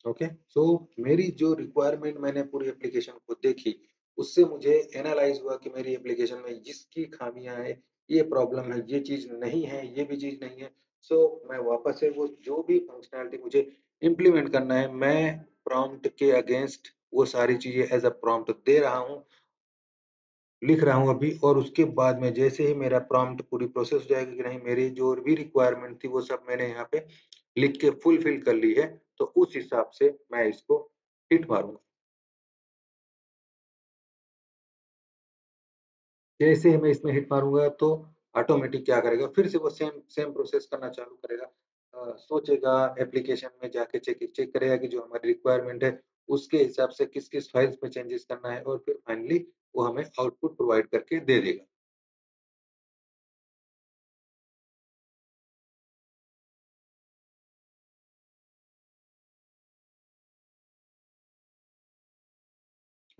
ओके, सो मेरी जो रिक्वायरमेंट मैंने पूरी एप्लीकेशन को देखी उससे मुझे एनालाइज हुआ कि मेरी एप्लीकेशन में जिसकी खामियां है, ये प्रॉब्लम है, ये चीज नहीं है, ये भी चीज नहीं है। सो मैं वापस से वो जो भी फंक्शनैलिटी मुझे इम्प्लीमेंट करना है, मैं प्रॉम्प्ट के अगेंस्ट वो सारी चीजें एज अ प्रॉम्प्ट दे रहा हूँ, लिख रहा हूँ अभी। और उसके बाद में जैसे ही मेरा प्रॉम्प्ट पूरी प्रोसेस हो जाएगी कि नहीं मेरी जो भी रिक्वायरमेंट थी वो सब मैंने यहाँ पे लिख के फुलफिल कर ली है, तो उस हिसाब से मैं इसको हिट मारूंगा। जैसे ही मैं इसमें हिट मारूंगा तो ऑटोमेटिक क्या करेगा, फिर से वो सेम सेम प्रोसेस करना चालू करेगा। सोचेगा, एप्लीकेशन में जाके चेक चेक करेगा कि जो हमारी रिक्वायरमेंट है उसके हिसाब से किस किस फाइल्स में चेंजेस करना है और फिर फाइनली वो हमें आउटपुट प्रोवाइड करके दे देगा।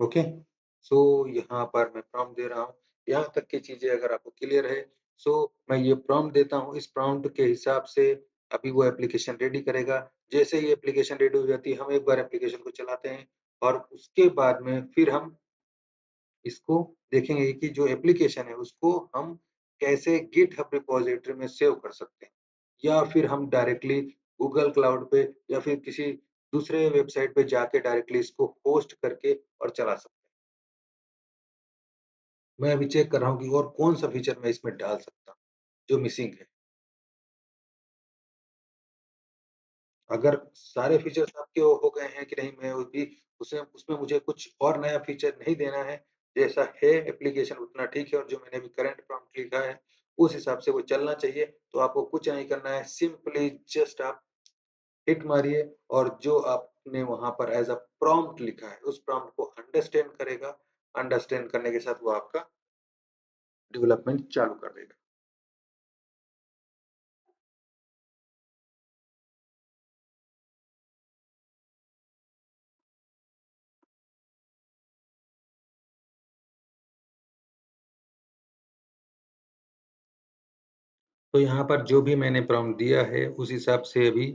ओके, सो यहाँ पर मैं प्रॉम्प्ट दे रहा हूँ। यहाँ तक की चीजें अगर आपको क्लियर है, सो मैं ये प्रॉम्प्ट देता हूँ। इस प्रॉम्प्ट के हिसाब से अभी वो एप्लीकेशन रेडी करेगा। जैसे ही एप्लीकेशन रेडी हो जाती है हम एक बार एप्लीकेशन को चलाते हैं और उसके बाद में फिर हम इसको देखेंगे कि जो एप्लीकेशन है उसको हम कैसे गिटहब रिपॉजिटरी में सेव कर सकते हैं, या फिर हम डायरेक्टली गूगल क्लाउड पे या फिर किसी दूसरे वेबसाइट पे जाके डायरेक्टली इसको होस्ट करके और चला सकते हैं। मैं अभी चेक कर रहा हूँ कि और कौन-सा फीचर मैं इसमें डाल सकता हूँ, जो मिसिंग है। अगर सारे फीचर्स आपके हो गए हैं कि नहीं, मैं वो भी उसमें उसमें मुझे कुछ और नया फीचर नहीं देना है, जैसा है एप्लीकेशन उतना ठीक है और जो मैंने अभी करंट प्रॉम्प्ट लिखा है, उस हिसाब से वो चलना चाहिए। तो आपको कुछ नहीं करना है, सिंपली जस्ट आप हिट मारिए और जो आपने वहाँ पर एज़ अ प्रॉम्प्ट लिखा है, उस प्रॉम्प्ट को अंडरस्टैंड करेगा। अंडरस्टैंड करने के साथ वो आपका डेवलपमेंट चालू कर देगा। तो यहाँ पर जो भी मैंने प्रॉम्प्ट दिया है, उस हिसाब से अभी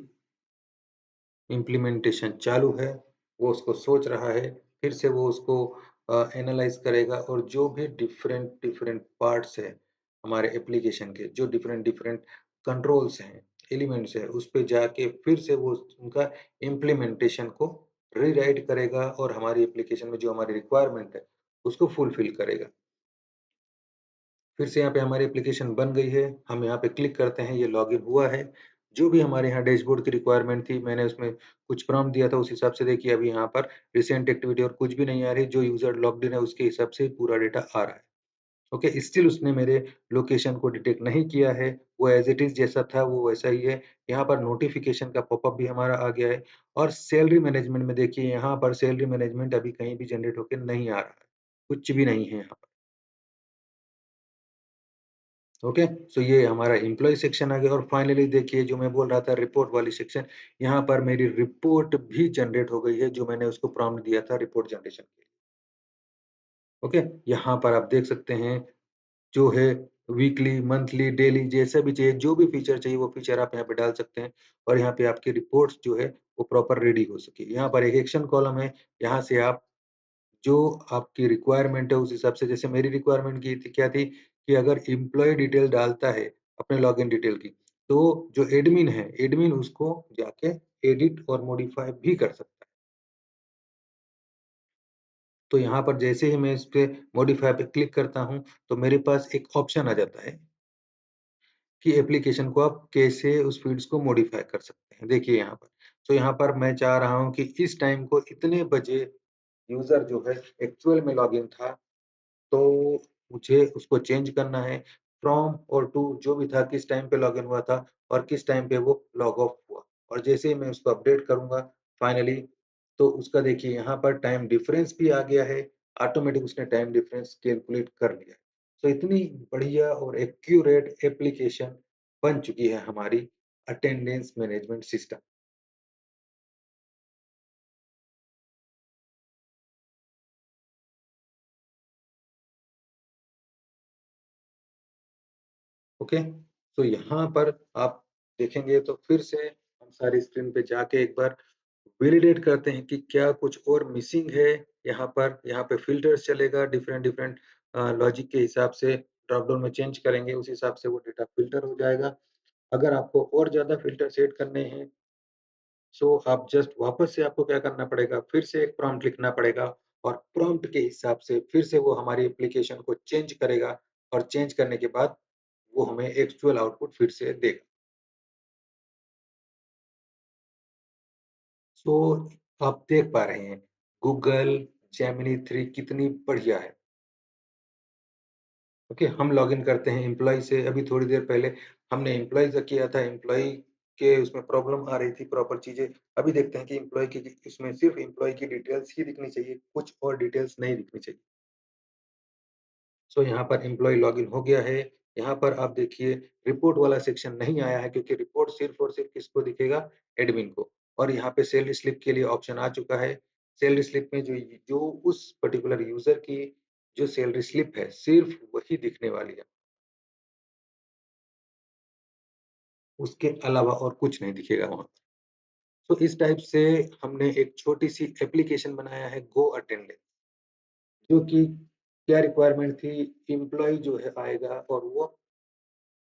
इम्प्लीमेंटेशन चालू है। वो उसको सोच रहा है, फिर से वो उसको एनालाइज़ करेगा और जो भी डिफरेंट डिफरेंट पार्ट्स हैं हमारे एप्लीकेशन के, जो डिफरेंट डिफरेंट कंट्रोल्स हैं, एलिमेंट्स हैं, उस पे जाके फिर से वो उनका इम्प्लीमेंटेशन को रीराइट करेगा और हमारी एप्लीकेशन में जो हमारी रिक्वायरमेंट है, उसको फुलफिल करेगा। फिर से यहाँ पे हमारी एप्लीकेशन बन गई है, हम यहाँ पे क्लिक करते हैं, ये लॉगिन हुआ है। जो भी हमारे यहाँ डैशबोर्ड की रिक्वायरमेंट थी, मैंने उसमें कुछ प्रॉम्प्ट दिया था, उस हिसाब से देखिए अभी यहाँ पर रिसेंट एक्टिविटी और कुछ भी नहीं आ रही, जो यूज़र लॉग्ड इन है उसके हिसाब से पूरा डेटा आ रहा है। ओके, स्टिल उसने मेरे लोकेशन को डिटेक्ट नहीं किया है, वो एज़ इट इज़ जैसा था वो वैसा ही है। यहाँ पर नोटिफ़िकेशन का पॉपअप भी हमारा आ गया है और सैलरी मैनेजमेंट में देखिए यहाँ पर सैलरी मैनेजमेंट अभी कहीं भी जनरेट होके नहीं आ रहा है, कुछ भी नहीं है यहाँ पर। ओके, सो ये हमारा एम्प्लॉयी सेक्शन आ गया और फाइनली देखिए जो मैं बोल रहा था रिपोर्ट वाली सेक्शन, यहाँ पर मेरी रिपोर्ट भी जनरेट हो गई है जो मैंने उसको प्रॉम्प्ट दिया था रिपोर्ट जनरेशन के लिए। ओके, यहाँ पर आप देख सकते हैं जो है वीकली, मंथली, डेली जैसा भी चाहिए, जो भी फीचर चाहिए वो फीचर आप यहाँ पे डाल सकते हैं और यहाँ पे आपकी रिपोर्ट्स जो है वो प्रॉपर रेडी हो सके। यहाँ पर एक एक्शन कॉलम है, यहाँ से आप जो आपकी रिक्वायरमेंट है उस हिसाब से, जैसे मेरी रिक्वायरमेंट की थी क्या थी कि अगर एम्प्लॉयी डिटेल डालता है अपने लॉगिन डिटेल की, तो जो एडमिन है, एडमिन उसको जाके एडिट और मॉडिफाई भी कर सकता है। तो यहाँ पर जैसे ही मैं इस पे मॉडिफाई पे क्लिक करता हूँ, तो मेरे पास एक ऑप्शन आ जाता है कि एप्लीकेशन को आप कैसे उस फ़ील्ड्स को मॉडिफाई कर सकते हैं। देखिए यहाँ पर, तो यहाँ पर मैं चाह रहा हूँ कि इस टाइम को इतने बजे यूज़र जो है एक्चुअल में लॉगिन था, तो मुझे उसको चेंज करना है। फ्रॉम और टू जो भी था, किस टाइम पे लॉगिन हुआ था और किस टाइम पे वो लॉग ऑफ हुआ। और जैसे ही मैं उसको अपडेट करूँगा फाइनली, तो उसका देखिए यहाँ पर टाइम डिफरेंस भी आ गया है ऑटोमेटिक उसने टाइम डिफरेंस कैलकुलेट कर लिया। तो इतनी बढ़िया और एक्यूरेट एप्लीकेशन बन चुकी है हमारी अटेंडेंस मैनेजमेंट सिस्टम। ओके, तो यहाँ पर आप देखेंगे तो फिर से हम सारी स्क्रीन पे जाके एक बार वैलिडेट करते हैं कि क्या कुछ और मिसिंग है। यहाँ पे फिल्टर्स चलेगा, डिफरेंट डिफरेंट लॉजिक के हिसाब से ड्रॉप डाउन में चेंज करेंगे, उस हिसाब से वो डेटा फिल्टर हो जाएगा। अगर आपको और ज़्यादा फ़िल्टर सेट करने हैं, सो आप जस्ट वापस से आपको क्या करना पड़ेगा, फिर से एक प्रॉम्प्ट लिखना पड़ेगा और प्रॉम्प्ट के हिसाब से फिर से वो हमारी एप्लीकेशन को चेंज करेगा और चेंज करने के बाद वो हमें एक्चुअल आउटपुट फिर से देगा। सो आप देख पा रहे हैं, गूगल जेमिनी 3 कितनी बढ़िया है। ओके, हम लॉगिन करते हैं एम्प्लॉयी से। अभी थोड़ी देर पहले हमने एम्प्लॉयी का किया था, एम्प्लॉयी के उसमें प्रॉब्लम आ रही थी प्रॉपर चीज़ें। अभी देखते हैं कि एम्प्लॉयी की इसमें सिर्फ़ एम्प्लॉयी की डिटेल्स ही दिखनी चाहिए, कुछ और डिटेल्स नहीं दिखनी चाहिए। सो यहाँ पर एम्प्लॉयी लॉगिन हो गया है। यहाँ पर आप देखिए रिपोर्ट वाला सेक्शन नहीं आया है क्योंकि रिपोर्ट सिर्फ़ और सिर्फ़ किसको दिखेगा? एडमिन को। और यहाँ पे सैलरी स्लिप के लिए ऑप्शन आ चुका है। सैलरी स्लिप में जो उस पर्टिकुलर यूज़र की जो सैलरी स्लिप है, सिर्फ़ वही दिखने वाली है। उसके अलावा और कुछ नहीं दिखेगा वहाँ। तो इस टाइप से हमने एक छोटी-सी एप्लीकेशन बनाया है गो अटेंडेंस, जो कि क्या रिक्वायरमेंट थी, एम्प्लॉयी जो है आएगा और वो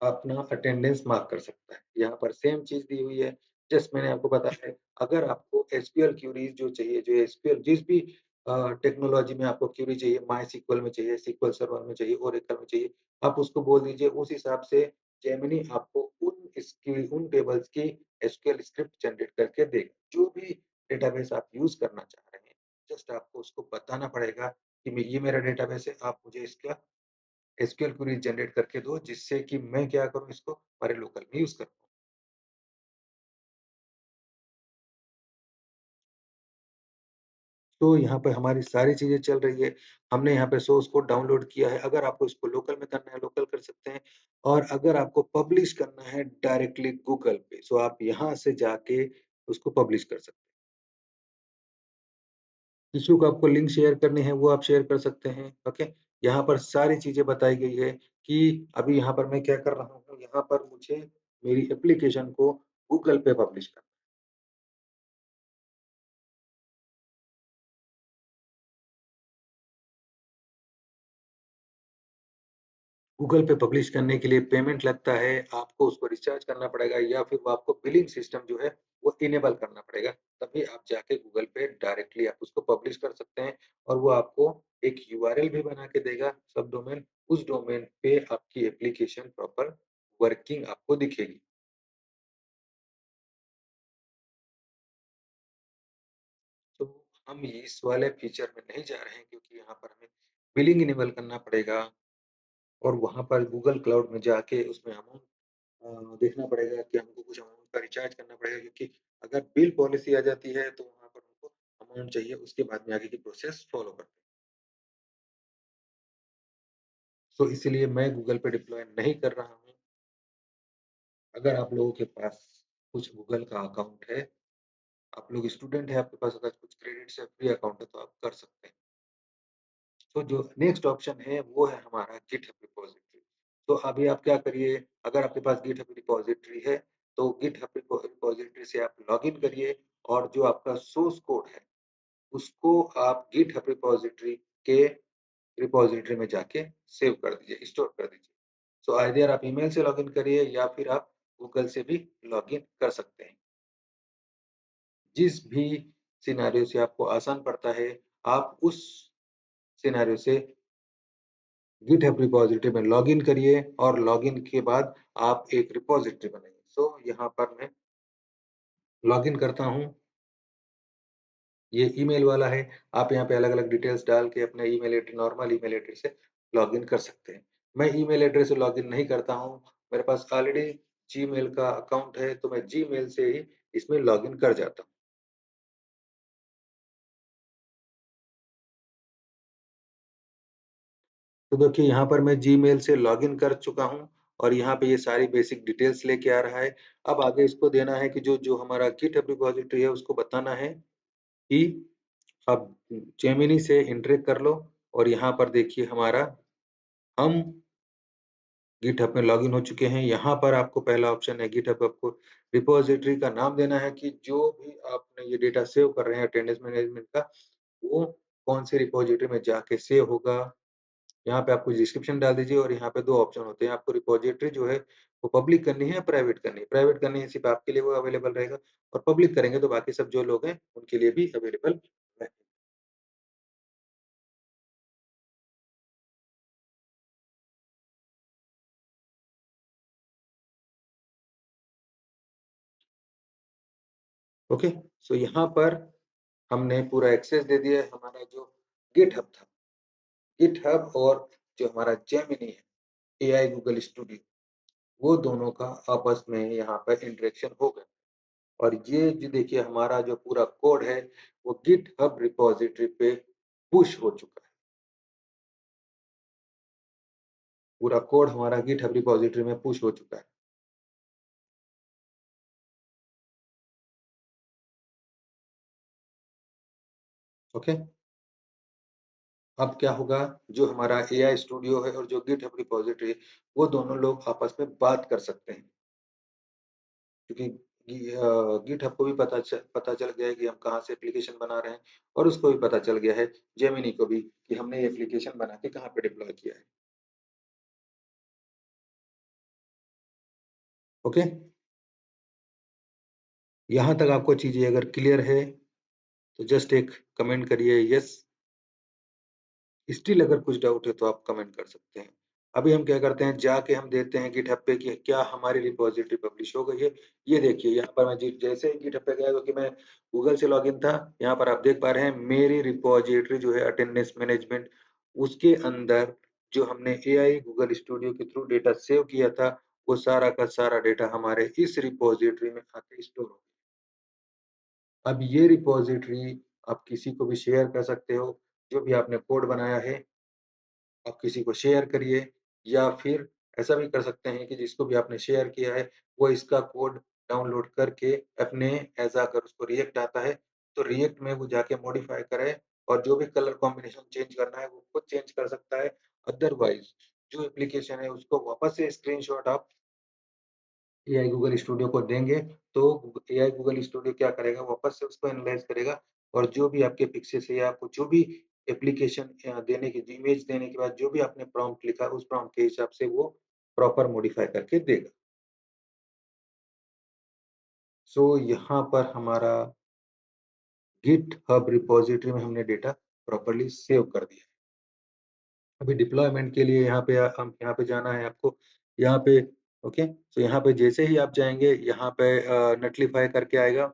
अपना अटेंडेंस मार्क कर सकता है। यहाँ पर सेम चीज़ दी हुई है, जस्ट मैंने आपको बताया है, अगर आपको एसक्यूएल क्वेरीज़ जो चाहिए, जो एसक्यूएल जिस भी टेक्नोलॉजी में आपको क्वेरी चाहिए, मायसीक्वल में चाहिए, सीक्वल सर्वर में चाहिए, ओरेकल में चाहिए, आप उसको बोल दीजिए, उस हिसाब से जेमिनी आपको उन टेबल्स की एसक्यूएल स्क्रिप्ट जनरेट करके देगा। जो भी डेटाबेस आप यूज़ करना चाह रहे हैं, जस्ट आपको उसको बताना पड़ेगा कि ये मेरा डेटाबेस है, आप मुझे इसका एसक्यूएल क्वेरी जनरेट करके दो, जिससे कि मैं क्या करूँ, इसको हमारे लोकल में यूज़ कर पाऊँ। तो यहाँ पे हमारी सारी चीज़ें चल रही है। हमने यहाँ पे सोर्स कोड डाउनलोड किया है। अगर आपको इसको लोकल में करना है, लोकल कर सकते हैं और अगर आपको पब्लिश करना है डायरेक्टली गूगल पे, सो आप यहाँ से जाके उसको पब्लिश कर सकते हैं। किसी को आपको लिंक शेयर करनी है, वो आप शेयर कर सकते हैं, ओके? यहाँ पर सारी चीज़ें बताई गई है कि अभी यहाँ पर मैं क्या कर रहा हूँ, यहाँ पर मुझे मेरी एप्लीकेशन को गूगल पे पब्लिश करना है। गूगल पे पब्लिश करने के लिए पेमेंट लगता है, आपको उसको रिचार्ज करना पड़ेगा या फिर वो आपको बिलिंग सिस्टम जो है, वो इनेबल करना पड़ेगा। तभी आप जाके गूगल पे डायरेक्टली आप उसको पब्लिश कर सकते हैं और वो आपको एक यूआरएल भी बना के देगा, सब डोमेन, उस डोमेन पे आपकी एप्लीकेशन प्रॉपर वर्किंग आपको दिखेगी। तो हम इस वाले फीचर में नहीं जा रहे हैं क्योंकि यहाँ पर हमें बिलिंग इनेबल करना पड़ेगा और वहाँ पर गूगल क्लाउड में जाके उसमें अमाउंट देखना पड़ेगा कि हमको कुछ अमाउंट का रिचार्ज करना पड़ेगा क्योंकि अगर बिल पॉलिसी आ जाती है तो वहाँ पर हमको अमाउंट चाहिए, उसके बाद में आगे की प्रोसेस फॉलो करते हैं। तो इसीलिए मैं गूगल पे डिप्लॉय नहीं कर रहा हूँ। अगर आप लोगों के पास कुछ गूगल का अकाउंट है, आप लोग स्टूडेंट हैं, आपके पास अगर कुछ क्रेडिट्स या फ्री अकाउंट है तो आप कर सकते हैं। तो जो नेक्स्ट ऑप्शन है वो है हमारा गिटहब रिपॉज़िटरी। तो अभी आप क्या करिए, अगर आपके पास गिटहब रिपॉज़िटरी है, तो गिटहब रिपॉज़िटरी से आप लॉगिन करिए और जो आपका सोर्स कोड है, उसको आप गिटहब रिपॉज़िटरी में जाके सेव कर दीजिए, स्टोर कर दीजिए। सो आइदर आप ईमेल से लॉगिन करिए या फिर आप गूगल से भी लॉगिन कर सकते हैं। जिस भी सिनेरियो से आपको आसान पड़ता है, आप उस सिनेरियो से गिटहब रिपॉज़िटरी में लॉगिन करिए और लॉगिन के बाद आप एक रिपॉज़िटरी बनाइए। सो यहाँ पर मैं लॉगिन करता हूँ, ये ईमेल वाला है, आप यहाँ पे अलग-अलग डिटेल्स डाल के अपने नॉर्मल ईमेल एड्रेस से लॉगिन कर सकते हैं। मैं ईमेल एड्रेस से लॉगिन नहीं करता हूँ, मेरे पास ऑलरेडी जीमेल का अकाउंट है, तो मैं जीमेल से ही इसमें लॉगिन कर जाता हूँ। तो देखिए यहाँ पर मैं जीमेल से लॉगिन कर चुका हूँ और यहाँ पे ये सारी बेसिक डिटेल्स लेके आ रहा है। अब आगे इसको देना है कि जो जो हमारा गिटहब रिपॉज़िटरी है उसको बताना है कि अब जेमिनी से इंटरैक्ट कर लो और यहाँ पर देखिए हमारा हम गिटहब में लॉगिन हो चुके हैं। यहाँ पर आपको पहला ऑप्शन है गिटहब आपको रिपॉज़िटरी का नाम देना है कि जो भी आपने ये डेटा सेव कर रहे हैं अटेंडेंस मैनेजमेंट का, वो कौन सी रिपॉज़िटरी में जाके सेव होगा। यहाँ पे आपको डिस्क्रिप्शन डाल दीजिए और यहाँ पे 2 ऑप्शन होते हैं। आपको रिपॉज़िटरी जो है वो पब्लिक करनी है या प्राइवेट करनी है। प्राइवेट करनी है सिर्फ़ आपके लिए वो अवेलेबल रहेगा और पब्लिक करेंगे तो बाकी सब जो लोग हैं उनके लिए भी अवेलेबल है। ओके? सो यहाँ पर हमने पूरा एक्सेस दे दिया है हमारा जो गिटहब था। गिटहब और जो हमारा जेमिनी है, एआई गूगल स्टूडियो, वो दोनों का आपस में यहाँ पर इंटरेक्शन हो गया और ये जो देखिए हमारा जो पूरा कोड है, वो गिटहब रिपॉज़िटरी पे पुश हो चुका है। पूरा कोड हमारा गिटहब रिपॉज़िटरी में पुश हो चुका है। ओके? अब क्या होगा, जो हमारा एआई स्टूडियो है और जो गिटहब रिपॉज़िटरी है, वो दोनों लोग आपस में बात कर सकते हैं। क्योंकि गिटहब को भी पता चल गया है कि हम कहाँ से एप्लीकेशन बना रहे हैं और उसको भी पता चल गया है, जेमिनी को भी, कि हमने ये एप्लीकेशन बना के कहाँ पे डिप्लॉय किया है। ओके? यहाँ तक आपको चीज़ें अगर क्लियर है, तो जस्ट एक कमेंट करिए येस। स्टिल अगर कुछ डाउट है तो आप कमेंट कर सकते हैं। अभी हम क्या करते हैं, जाके हम देखते हैं गिटहब पे कि क्या हमारी रिपॉज़िटरी पब्लिश हो गई है। ये देखिए यहाँ पर मैं जैसे ही गिटहब पे गया क्योंकि मैं गूगल से लॉगिन था, यहाँ पर आप देख पा रहे हैं मेरी रिपॉज़िटरी जो है अटेंडेंस मैनेजमेंट, उसके अंदर जो हमने एआई गूगल स्टूडियो के थ्रू डेटा सेव किया था, वो सारा का सारा डेटा हमारे इस रिपॉज़िटरी में आके स्टोर हो। अब ये रिपॉज़िटरी आप किसी को भी शेयर कर सकते हो, जो भी आपने कोड बनाया है आप किसी को शेयर करिए या फिर ऐसा भी कर सकते हैं कि जिसको भी आपने शेयर किया है, वो इसका कोड डाउनलोड करके अपने एज़ अगर उसको रिएक्ट आता है, तो रिएक्ट में वो जाके मॉडिफ़ाई करे और जो भी कलर कॉम्बिनेशन चेंज करना है, वो खुद चेंज कर सकता है। अदरवाइज़ जो एप्लीकेशन है, उसको वापस से स्क्रीनशॉट आप एआई गूगल स्टूडियो को देंगे, तो एआई गूगल स्टूडियो क्या करेगा, वापस से उसको एनालाइज़ करेगा और जो भी आपके पिक्सेस है या आपको जो भी एप्लीकेशन देने की इमेज देने के बाद जो भी आपने प्रॉम्प्ट लिखा, उस प्रॉम्प्ट के हिसाब से वो प्रॉपर मॉडिफ़ाई करके देगा। सो यहाँ पर हमारा गिटहब रिपॉज़िटरी में हमने डेटा प्रॉपर्ली सेव कर दिया है। अभी डिप्लॉयमेंट के लिए यहाँ पे हम यहाँ पे जाना है आपको, यहाँ पे ओके, तो यहाँ पे जैसे ही आप जाएँगे, यहाँ पे नटलिफ़ाई करके आएगा।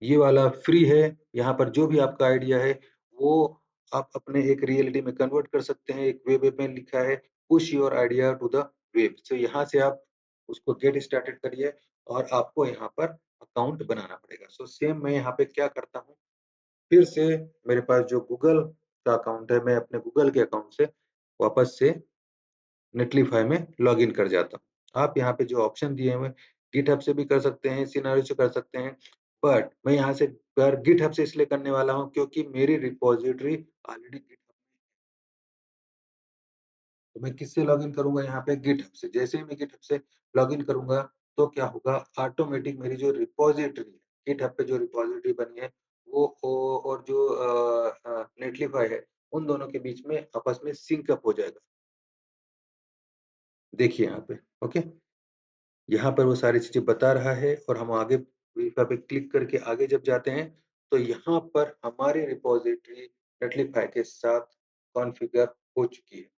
ये वाला फ्री है, यहाँ पर जो भी आपका आइडिया है, वो आप अपने एक रियलिटी में कन्वर्ट कर सकते हैं। एक वेब ऐप में लिखा है, push your idea to the web. So यहाँ से आप उसको गेट स्टार्टेड करिए और आपको यहाँ पर अकाउंट बनाना पड़ेगा। सो सेम मैं यहाँ पे क्या करता हूँ, फिर से मेरे पास जो गूगल का अकाउंट है, मैं अपने गूगल के अकाउंट से वापस से नेटलिफाई में लॉगिन कर जाता हूँ। आप यहाँ पे जो ऑप्शन दिए हुए हैं, गिटहब से भी कर सकते हैं, सिनेरियो से कर सकते हैं, बट मैं यहाँ से पर गिटहब से इसलिए करने वाला हूँ क्योंकि मेरी रिपॉज़िटरी ऑलरेडी गिटहब तो मैं किससे लॉगिन करूँगा यहाँ पे गिटहब से। जैसे ही मैं गिटहब से लॉगिन करूँगा, तो क्या होगा ऑटोमेटिक मेरी जो रिपॉज़िटरी है, गिटहब पे जो रिपॉज़िटरी बनी है, वो और जो नेटलिफाई है, उन दोनों के बीच में आपस में सिंक अप हो जाएगा। देखिए यहाँ पे, ओके? यहाँ पर वो सारी चीज़ें बता रहा है और हम आगे वेरीफ़ाई पे क्लिक करके आगे जब जाते हैं, तो यहाँ पर हमारी रिपॉज़िटरी नेटलिफ़ाई के साथ कॉन्फ़िगर हो चुकी है।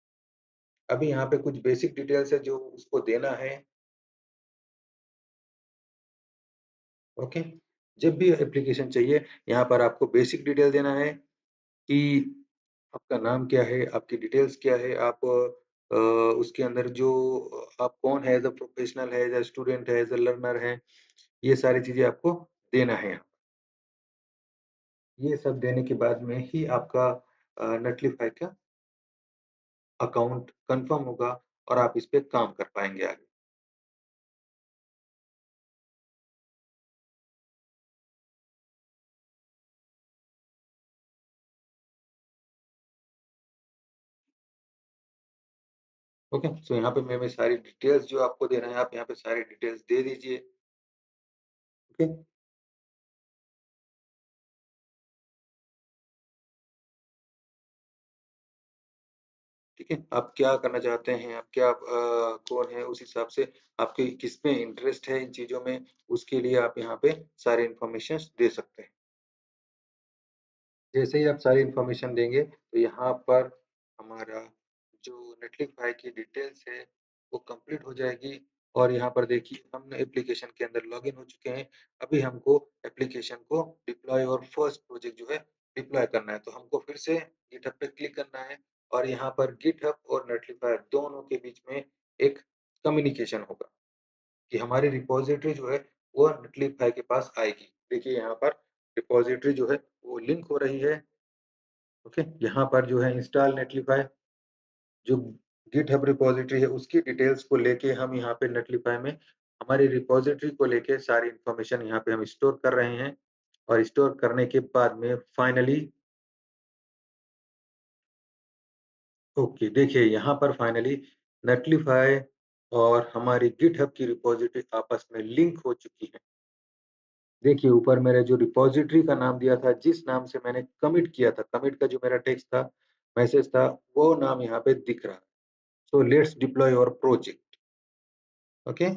अभी यहाँ पे कुछ बेसिक डिटेल्स है जो उसको देना है, ओके? जब भी एप्लीकेशन चाहिए, यहाँ पर आपको बेसिक डिटेल देना है कि आपका नाम क्या है, आपकी डिटेल्स क्या है, आप उसके अंदर जो आप कौन है एज़ अ प्रोफ़ेशनल है, एज़ अ स्टूडेंट है, एज़ अ लर्नर है, ये सारी चीज़ें आपको देना है यहाँ। ये सब देने के बाद में ही आपका नेटलिफ़ाई का अकाउंट कंफर्म होगा और आप इस पे काम कर पाएँगे आगे। ओके, सो यहाँ पे मैं सारी डिटेल्स जो आपको देना है, आप यहाँ पे सारी डिटेल्स दे दीजिए। ओके, ठीक है? आप क्या करना चाहते हैं, आप क्या कौन है, उस हिसाब से आपके किस में इंटरेस्ट है इन चीज़ों में, उसके लिए आप यहाँ पे सारे इन्फॉर्मेशंस दे सकते हैं। जैसे ही आप सारी इन्फॉर्मेशन देंगे, तो यहाँ पर हमारा जो नेटलिफाई की डिटेल्स है, वो कंप्लीट हो जाएगी और यहाँ पर देखिए हम एप्लीकेशन के अंदर लॉगिन हो चुके हैं। अभी हमको एप्लीकेशन को डिप्लॉय और फर्स्ट प्रोजेक्ट जो है डिप्लॉय करना है। तो हमको फिर से गिटहब पे क्लिक करना है और यहाँ पर गिटहब और नेटलिफाई दोनों के बीच में एक कम्युनिकेशन होगा कि हमारी रिपॉजिटरी जो है वो नेटलिफाई के पास आएगी। देखिए यहाँ पर रिपॉजिटरी जो है वो लिंक हो रही है। ओके, यहाँ पर जो है इंस्टॉल नेटलिफाई जो गिटहब रिपॉजिटरी है उसकी डिटेल्स को लेके हम यहाँ पे नेटलिफाई में हमारी रिपॉजिटरी को लेके सारी इंफॉर्मेशन यहाँ पे हम स्टोर कर रहे हैं और स्टोर करने के बाद में फाइनली ओके, देखिए यहाँ पर फाइनली नेटलिफाई और हमारी गिटहब की रिपॉजिटरी आपस में लिंक हो चुकी है। देखिए ऊपर मेरे जो रिपॉजिटरी का नाम दिया था, जिस नाम से मैंने कमिट किया था, कमिट का जो मेरा टेक्स्ट था, मैसेज था, वो नाम यहाँ पे दिख रहा है। So let's deploy our project. Okay,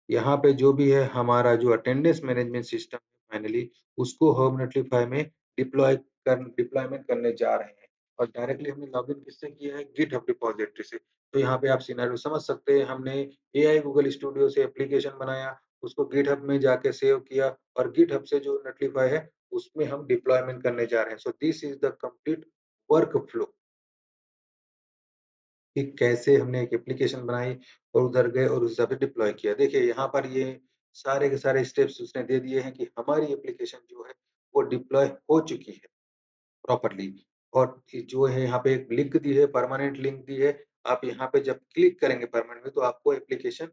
यहाँ पे जो भी है हमारा जो अटेंडेंस मैनेजमेंट सिस्टम है फाइनली उसको हम नेटलिफाई में डिप्लॉयमेंट करने जा रहे हैं और डायरेक्टली हमने लॉगिन किससे किया है, गिटहब रिपॉजिटरी से। तो यहाँ पे आप सिनेरियो समझ सकते हैं, हमने एआई गूगल स्टूडियो से एप्लीकेशन बनाया, उसको गिटहब में जाके सेव किया और गिटहब से जो नेटलिफाई है उसमें हम डिप्लॉयमेंट करने जा रहे हैं। So this is the complete work flow कि कैसे हमने एक एप्लीकेशन बनाई और उधर गए और उस हिसाब से डिप्लॉय किया। देखिए यहाँ पर ये सारे के सारे स्टेप्स उसने दे दिए हैं कि हमारी एप्लीकेशन जो है वो डिप्लॉय हो चुकी है प्रॉपर्ली और जो है यहाँ पे एक लिंक दी है, परमानेंट लिंक दी है। आप यहाँ पे जब क्लिक करेंगे परमानेंट में तो आपको एप्लीकेशन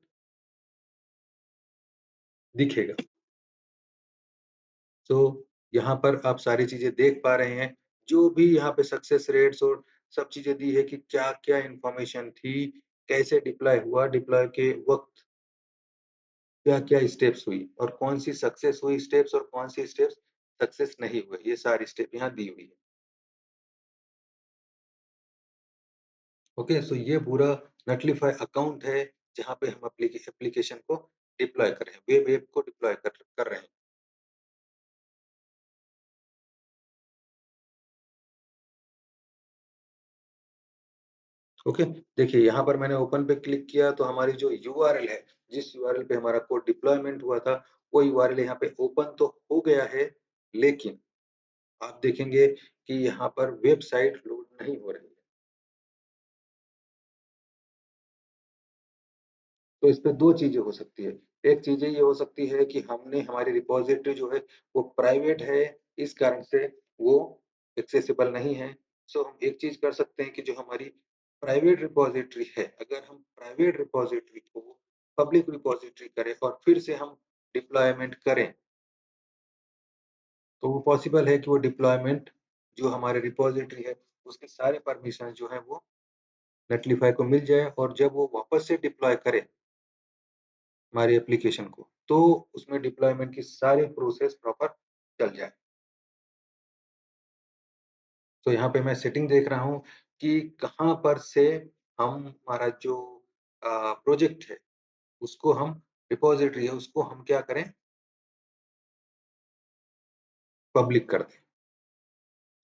दिखेगा। तो यहाँ पर आप सारी चीज़ें देख पा रहे हैं, जो भी यहाँ पे सक्सेस रेट्स और सब चीज़ें दी है कि क्या-क्या इन्फॉर्मेशन थी, कैसे डिप्लॉय हुआ, डिप्लॉय के वक़्त क्या-क्या स्टेप्स हुई और कौन-सी सक्सेस हुई स्टेप्स और कौन-सी स्टेप्स सक्सेस नहीं हुए, ये सारी स्टेप यहाँ दी हुई है। ओके, सो ये पूरा नेटलिफाई अकाउंट है, जहाँ पे हम एप्लीकेशन को डिप्लॉय कर रहे हैं, वेब ऐप को डिप्लॉय कर रहे हैं। ओके, देखिए यहाँ पर मैंने ओपन पे क्लिक किया तो हमारी जो यूआरएल है, जिस यूआरएल पे हमारा कोड डिप्लॉयमेंट हुआ था, वो यूआरएल यहाँ पे ओपन तो हो गया है, लेकिन आप देखेंगे कि यहाँ पर वेबसाइट लोड नहीं हो रही है। तो इसपे 2 चीज़ें हो सकती है। एक चीज़ें ये हो सकती है कि हमने हमारी रिपॉज़िटरी जो है वो प्राइवेट है, इस कारण से वो एक्सेसिबल नहीं है। सो हम एक चीज़ कर सकते हैं कि जो हमारी प्राइवेट रिपॉज़िटरी है, अगर हम प्राइवेट रिपॉज़िटरी को पब्लिक रिपॉज़िटरी करें और फिर से हम डिप्लॉयमेंट करें, तो वो पॉसिबल है कि वो डिप्लॉयमेंट जो हमारे रिपॉज़िटरी है, उसके सारे परमिशन जो हैं वो नेटलिफाई को मिल जाए और जब वो वापस से डिप्लॉय करे हमारी एप्लीकेशन को, तो उसमें डिप्लॉयमेंट की सारी प्रोसेस प्रॉपर चल जाए। तो यहाँ पे मैं सेटिंग देख रहा हूँ कि कहाँ पर से हम हमारा जो प्रोजेक्ट है, उसको हम रिपॉज़िटरी है, उसको हम क्या करें, पब्लिक कर दें।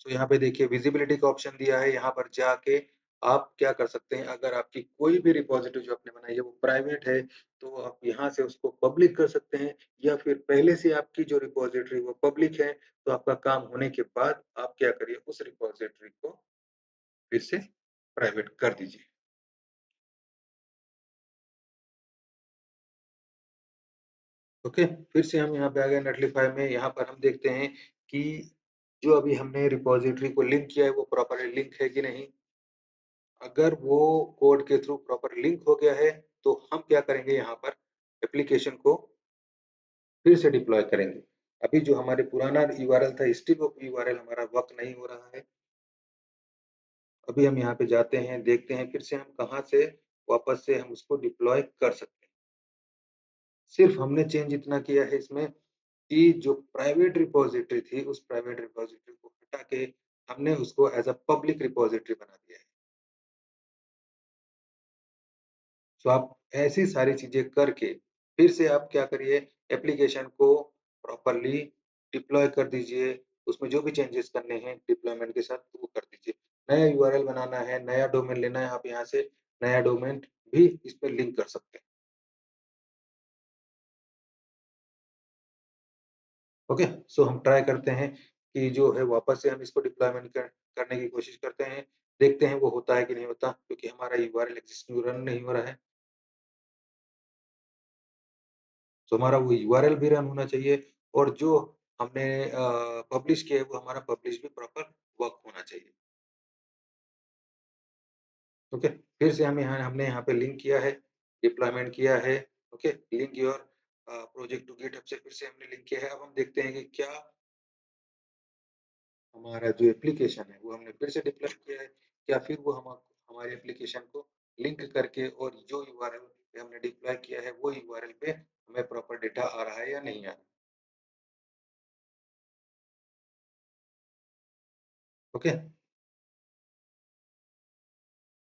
तो यहाँ पे देखिए विजिबिलिटी का ऑप्शन दिया है, यहाँ पर जाके आप क्या कर सकते हैं, अगर आपकी कोई भी रिपॉज़िटरी जो आपने बनाई है वो प्राइवेट है, तो आप यहाँ से उसको पब्लिक कर सकते हैं या फिर पहले से आपकी जो रिपॉज़िटरी वो पब्लिक है, तो आपका काम होने के बाद आप क्या करिए उस रिपॉज़िटरी को फिर से प्राइवेट कर दीजिए। ओके, फिर से हम यहाँ पे आ गए नेटलिफाई में, यहाँ पर हम देखते हैं कि जो अभी हमने रिपॉज़िटरी को लिंक किया है वो प्रॉपर्ली लिंक है कि नहीं? अगर वो कोड के थ्रू प्रॉपर लिंक हो गया है तो हम क्या करेंगे, यहाँ पर एप्लीकेशन को फिर से डिप्लॉय करेंगे। अभी जो हमारे पुराना यूआरएल था, स्टिल वो यूआरएल हमारा वर्क नहीं हो रहा है। अभी हम यहाँ पे जाते हैं, देखते हैं फिर से हम कहाँ से वापस से हम उसको डिप्लॉय कर सकते हैं। सिर्फ हमने चेंज इतना किया है इसमें कि जो प्राइवेट रिपोजिटरी थी, उस प्राइवेट रिपोजिटरी को हटा के हमने उसको एज अ पब्लिक रिपोजिटरी बना दिया है। तो आप ऐसी सारी चीजें करके फिर से आप क्या करिए, एप्लीकेशन को प्रॉपरली डिप्लॉय कर दीजिए। उसमें जो भी चेंजेस करने हैं डिप्लॉयमेंट के साथ वो कर दीजिए। नया यूआरएल बनाना है, नया डोमेन लेना है, आप यहाँ से नया डोमेन भी इस पर लिंक कर सकते हैं। ओके, सो हम ट्राई करते हैं कि जो है वापस से हम इसको डिप्लॉयमेंट करने की कोशिश करते हैं। देखते हैं वो होता है कि नहीं होता, क्योंकि हमारा यूआरएल एग्जिस्टिंग रन नहीं हो रहा है। तो हमारा वो यूआरएल भी रन होना चाहिए और जो हमने पब्लिश किया है वो हमारा पब्लिश भी प्रॉपर वर्क होना चाहिए। ओके, फिर से हमने यहाँ पे लिंक किया है, डिप्लॉयमेंट किया है। Okay, link your project to GitHub से फिर से हमने लिंक किया है। अब हम देखते हैं कि क्या हमारा जो एप्लीकेशन है वो हमने फिर से डिप्लॉय किया है, क्या फिर वो हम हमारे एप्लीकेशन को लिंक करके और जो यूआरएल पे हमने डिप्लॉय किया है वो यूआरएल पे हमें प्रॉपर डेटा आ रहा है या नहीं आ रहा। Okay,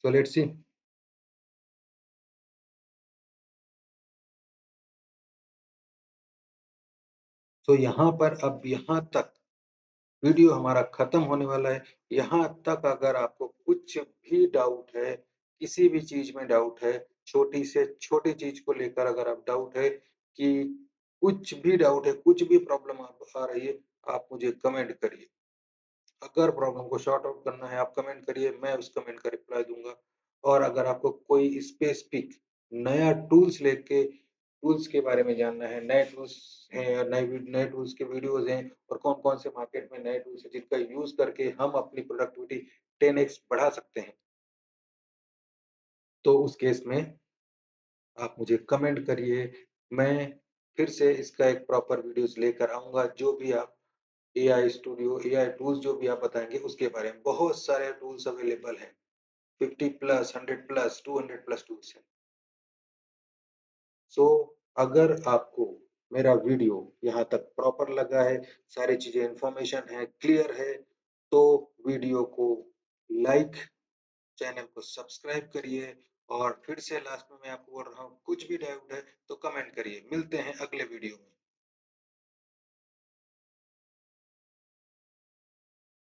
so let's see. तो यहाँ पर अब यहाँ तक वीडियो हमारा खत्म होने वाला है। यहाँ तक अगर आपको कुछ भी डाउट है, किसी भी चीज में डाउट है, छोटी से छोटी चीज को लेकर अगर आप डाउट है कि कुछ भी डाउट है, कुछ भी प्रॉब्लम आप आ रही है, आप मुझे कमेंट करिए। अगर प्रॉब्लम को सॉर्ट आउट करना है आप कमेंट करिए, मैं उस कमेंट का रिप्लाई दूंगा। और अगर आपको कोई स्पेसिफिक नया टूल्स लेके टूल्स के बारे में जानना है, नए टूल्स हैं या नए नए टूल्स के वीडियोस हैं और कौन कौन से मार्केट में नए टूल्स हैं जिनका यूज करके हम अपनी प्रोडक्टिविटी 10x बढ़ा सकते हैं, तो उस केस में आप मुझे कमेंट करिए। मैं फिर से इसका एक प्रॉपर वीडियोस लेकर आऊंगा। जो भी आप एआई स्टूडियो, एआई टूल्स जो भी आप बताएंगे उसके बारे में, बहुत सारे टूल्स अवेलेबल हैं। 50 प्लस, 100 प्लस, 200 प्लस टूल्स हैं। सो अगर आपको मेरा वीडियो यहाँ तक प्रॉपर लगा है, सारी चीजें इंफॉर्मेशन है, क्लियर है, तो वीडियो को लाइक, चैनल को सब्सक्राइब करिए। और फिर से लास्ट में मैं आपको बोल रहा हूँ, कुछ भी डाउट है तो कमेंट करिए। मिलते हैं अगले वीडियो में।